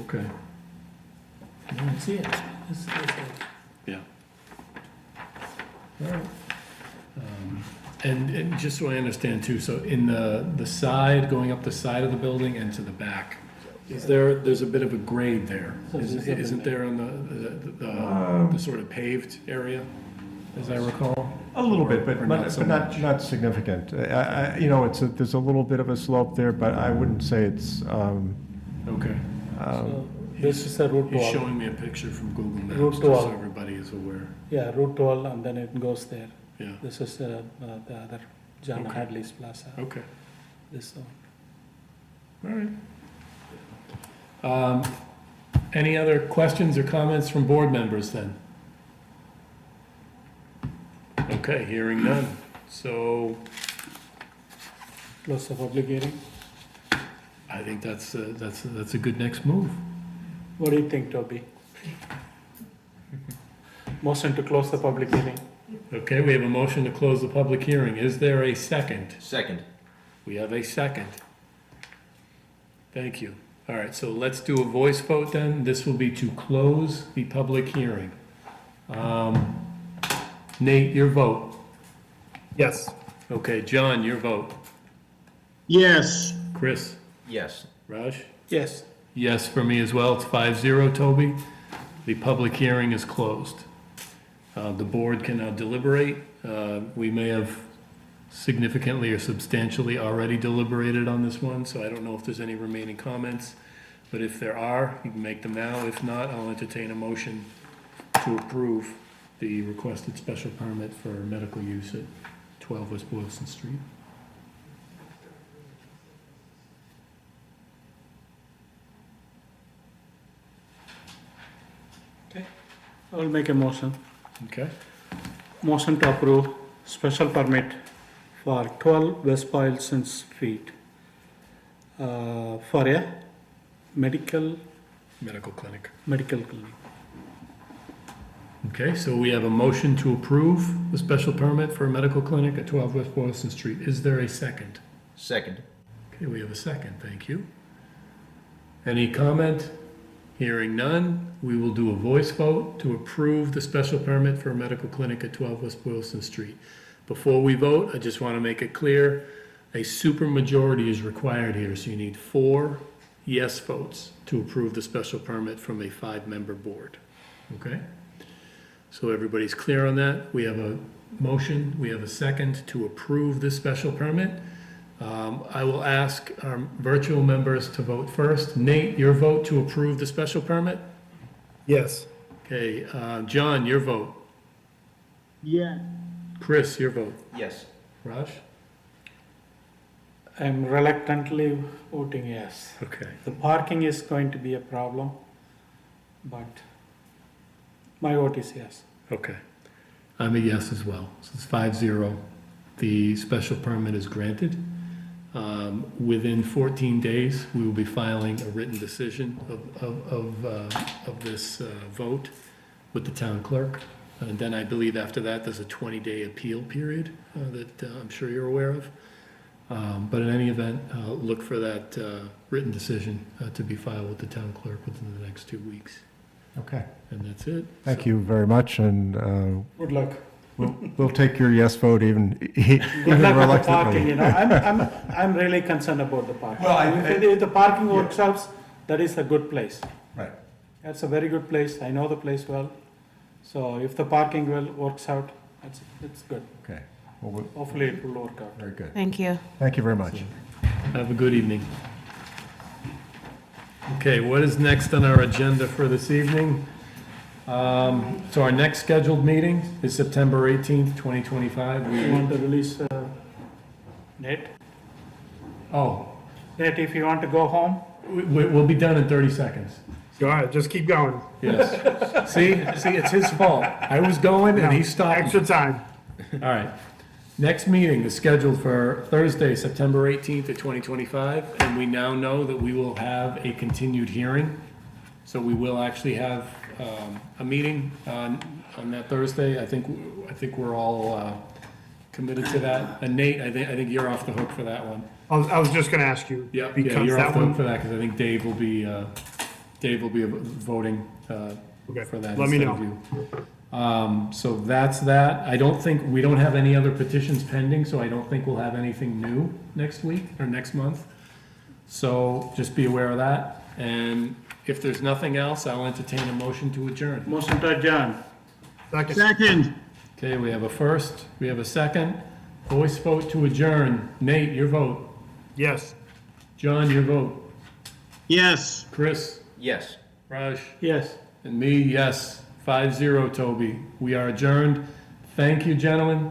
Okay, See it. yeah. All right. And just so I understand too, so in the side, going up the side of the building and to the back, there's a bit of a grade there, isn't there on the sort of paved area, as I recall? A little bit, Or but so much? not significant. There's a little bit of a slope there, but I wouldn't say it's, Okay. So this is a route He's 12. showing me a picture from Google Maps, Route just so 12. everybody is aware. Yeah, Route 12, and then it goes there. Yeah, This is the other John Okay. Hadley's Plaza. okay, This one. all right. Any other questions or comments from board members then? Okay, hearing none. So Close the public hearing. I I think that's a good next move. What do you think, Toby? Motion to close the public hearing. Okay, we have a motion to close the public hearing. Is there a second? Second. We have a second. Thank you. All right, so let's do a voice vote then. This will be to close the public hearing. Nate, your vote. Yes. Okay, John, your vote. Yes. Chris? Yes. Raj? Yes. Yes for me as well. It's 5-0, Toby. The public hearing is closed. The board can now deliberate. We may have significantly or substantially already deliberated on this one, so I don't know if there's any remaining comments. But if there are, you can make them now. If not, I'll entertain a motion to approve the requested special permit for medical use at 12 West Boylston Street. Okay. I will make a motion. Okay? Motion to approve special permit for 12 West Boylston Street for a medical clinic. medical clinic. Okay, so we have a motion to approve the special permit for a medical clinic at 12 West Boylston Street. Is there a second? Second. Okay, we have a second, thank you. Any comment? Hearing none, we will do a voice vote to approve the special permit for a medical clinic at 12 West Boylston Street. Before we vote, I just want to make it clear, a supermajority is required here, so you need 4 yes votes to approve the special permit from a 5-member board, okay? So everybody's clear on that. We have a motion, we have a second to approve this special permit. I will ask our virtual members to vote first. Nate, your vote to approve the special permit? Yes. Okay, John, your vote. Yeah. Chris, your vote. Yes. Raj? I'm reluctantly voting yes. Okay. The parking is going to be a problem, but my vote is yes. Okay. I'm a yes as well. So it's 5-0. The special permit is granted. Within 14 days, we will be filing a written decision of this vote with the town clerk. And then I believe after that, there's a 20-day appeal period that I'm sure you're aware of. But in any event, look for that written decision to be filed with the town clerk within the next 2 weeks. Okay. And that's it. Thank you very much, and Good luck. we'll take your yes vote even Good luck with the parking, reluctantly. you know, I'm really concerned about the parking. If the parking works out, that is a good place. Right. That's a very good place, I know the place well. So if the parking works out, it's good. Okay. Well, Hopefully it will work out. very good. Thank you. Thank you very much. Have a good evening. Okay, what is next on our agenda for this evening? So our next scheduled meeting is September 18th, 2025. You want to release Nate? Oh, Nate, if you want to go home, we'll be done in 30 seconds. Go ahead, just keep going. Yes. See, it's his fault. I was going and he stopped. Extra time. All right. Next meeting is scheduled for Thursday, September 18th of 2025, and we now know that we will have a continued hearing. So we will actually have a meeting on that Thursday. I think we're all committed to that. And Nate, I think you're off the hook for that one. I was just gonna ask you. Yeah, because you're that off the hook one. for that because I think Dave will be voting Okay, for that let me instead of know. you. So that's that. We don't have any other petitions pending, so I don't think we'll have anything new next week or next month. So just be aware of that. And if there's nothing else, I'll entertain a motion to adjourn. motion to adjourn. Second. Okay, we have a first, we have a second. Voice vote to adjourn. Nate, your vote. Yes. John, your vote. Yes. Chris, Yes. Raj, Yes. and me, yes. 5-0, Toby. We are adjourned. Thank you, gentlemen.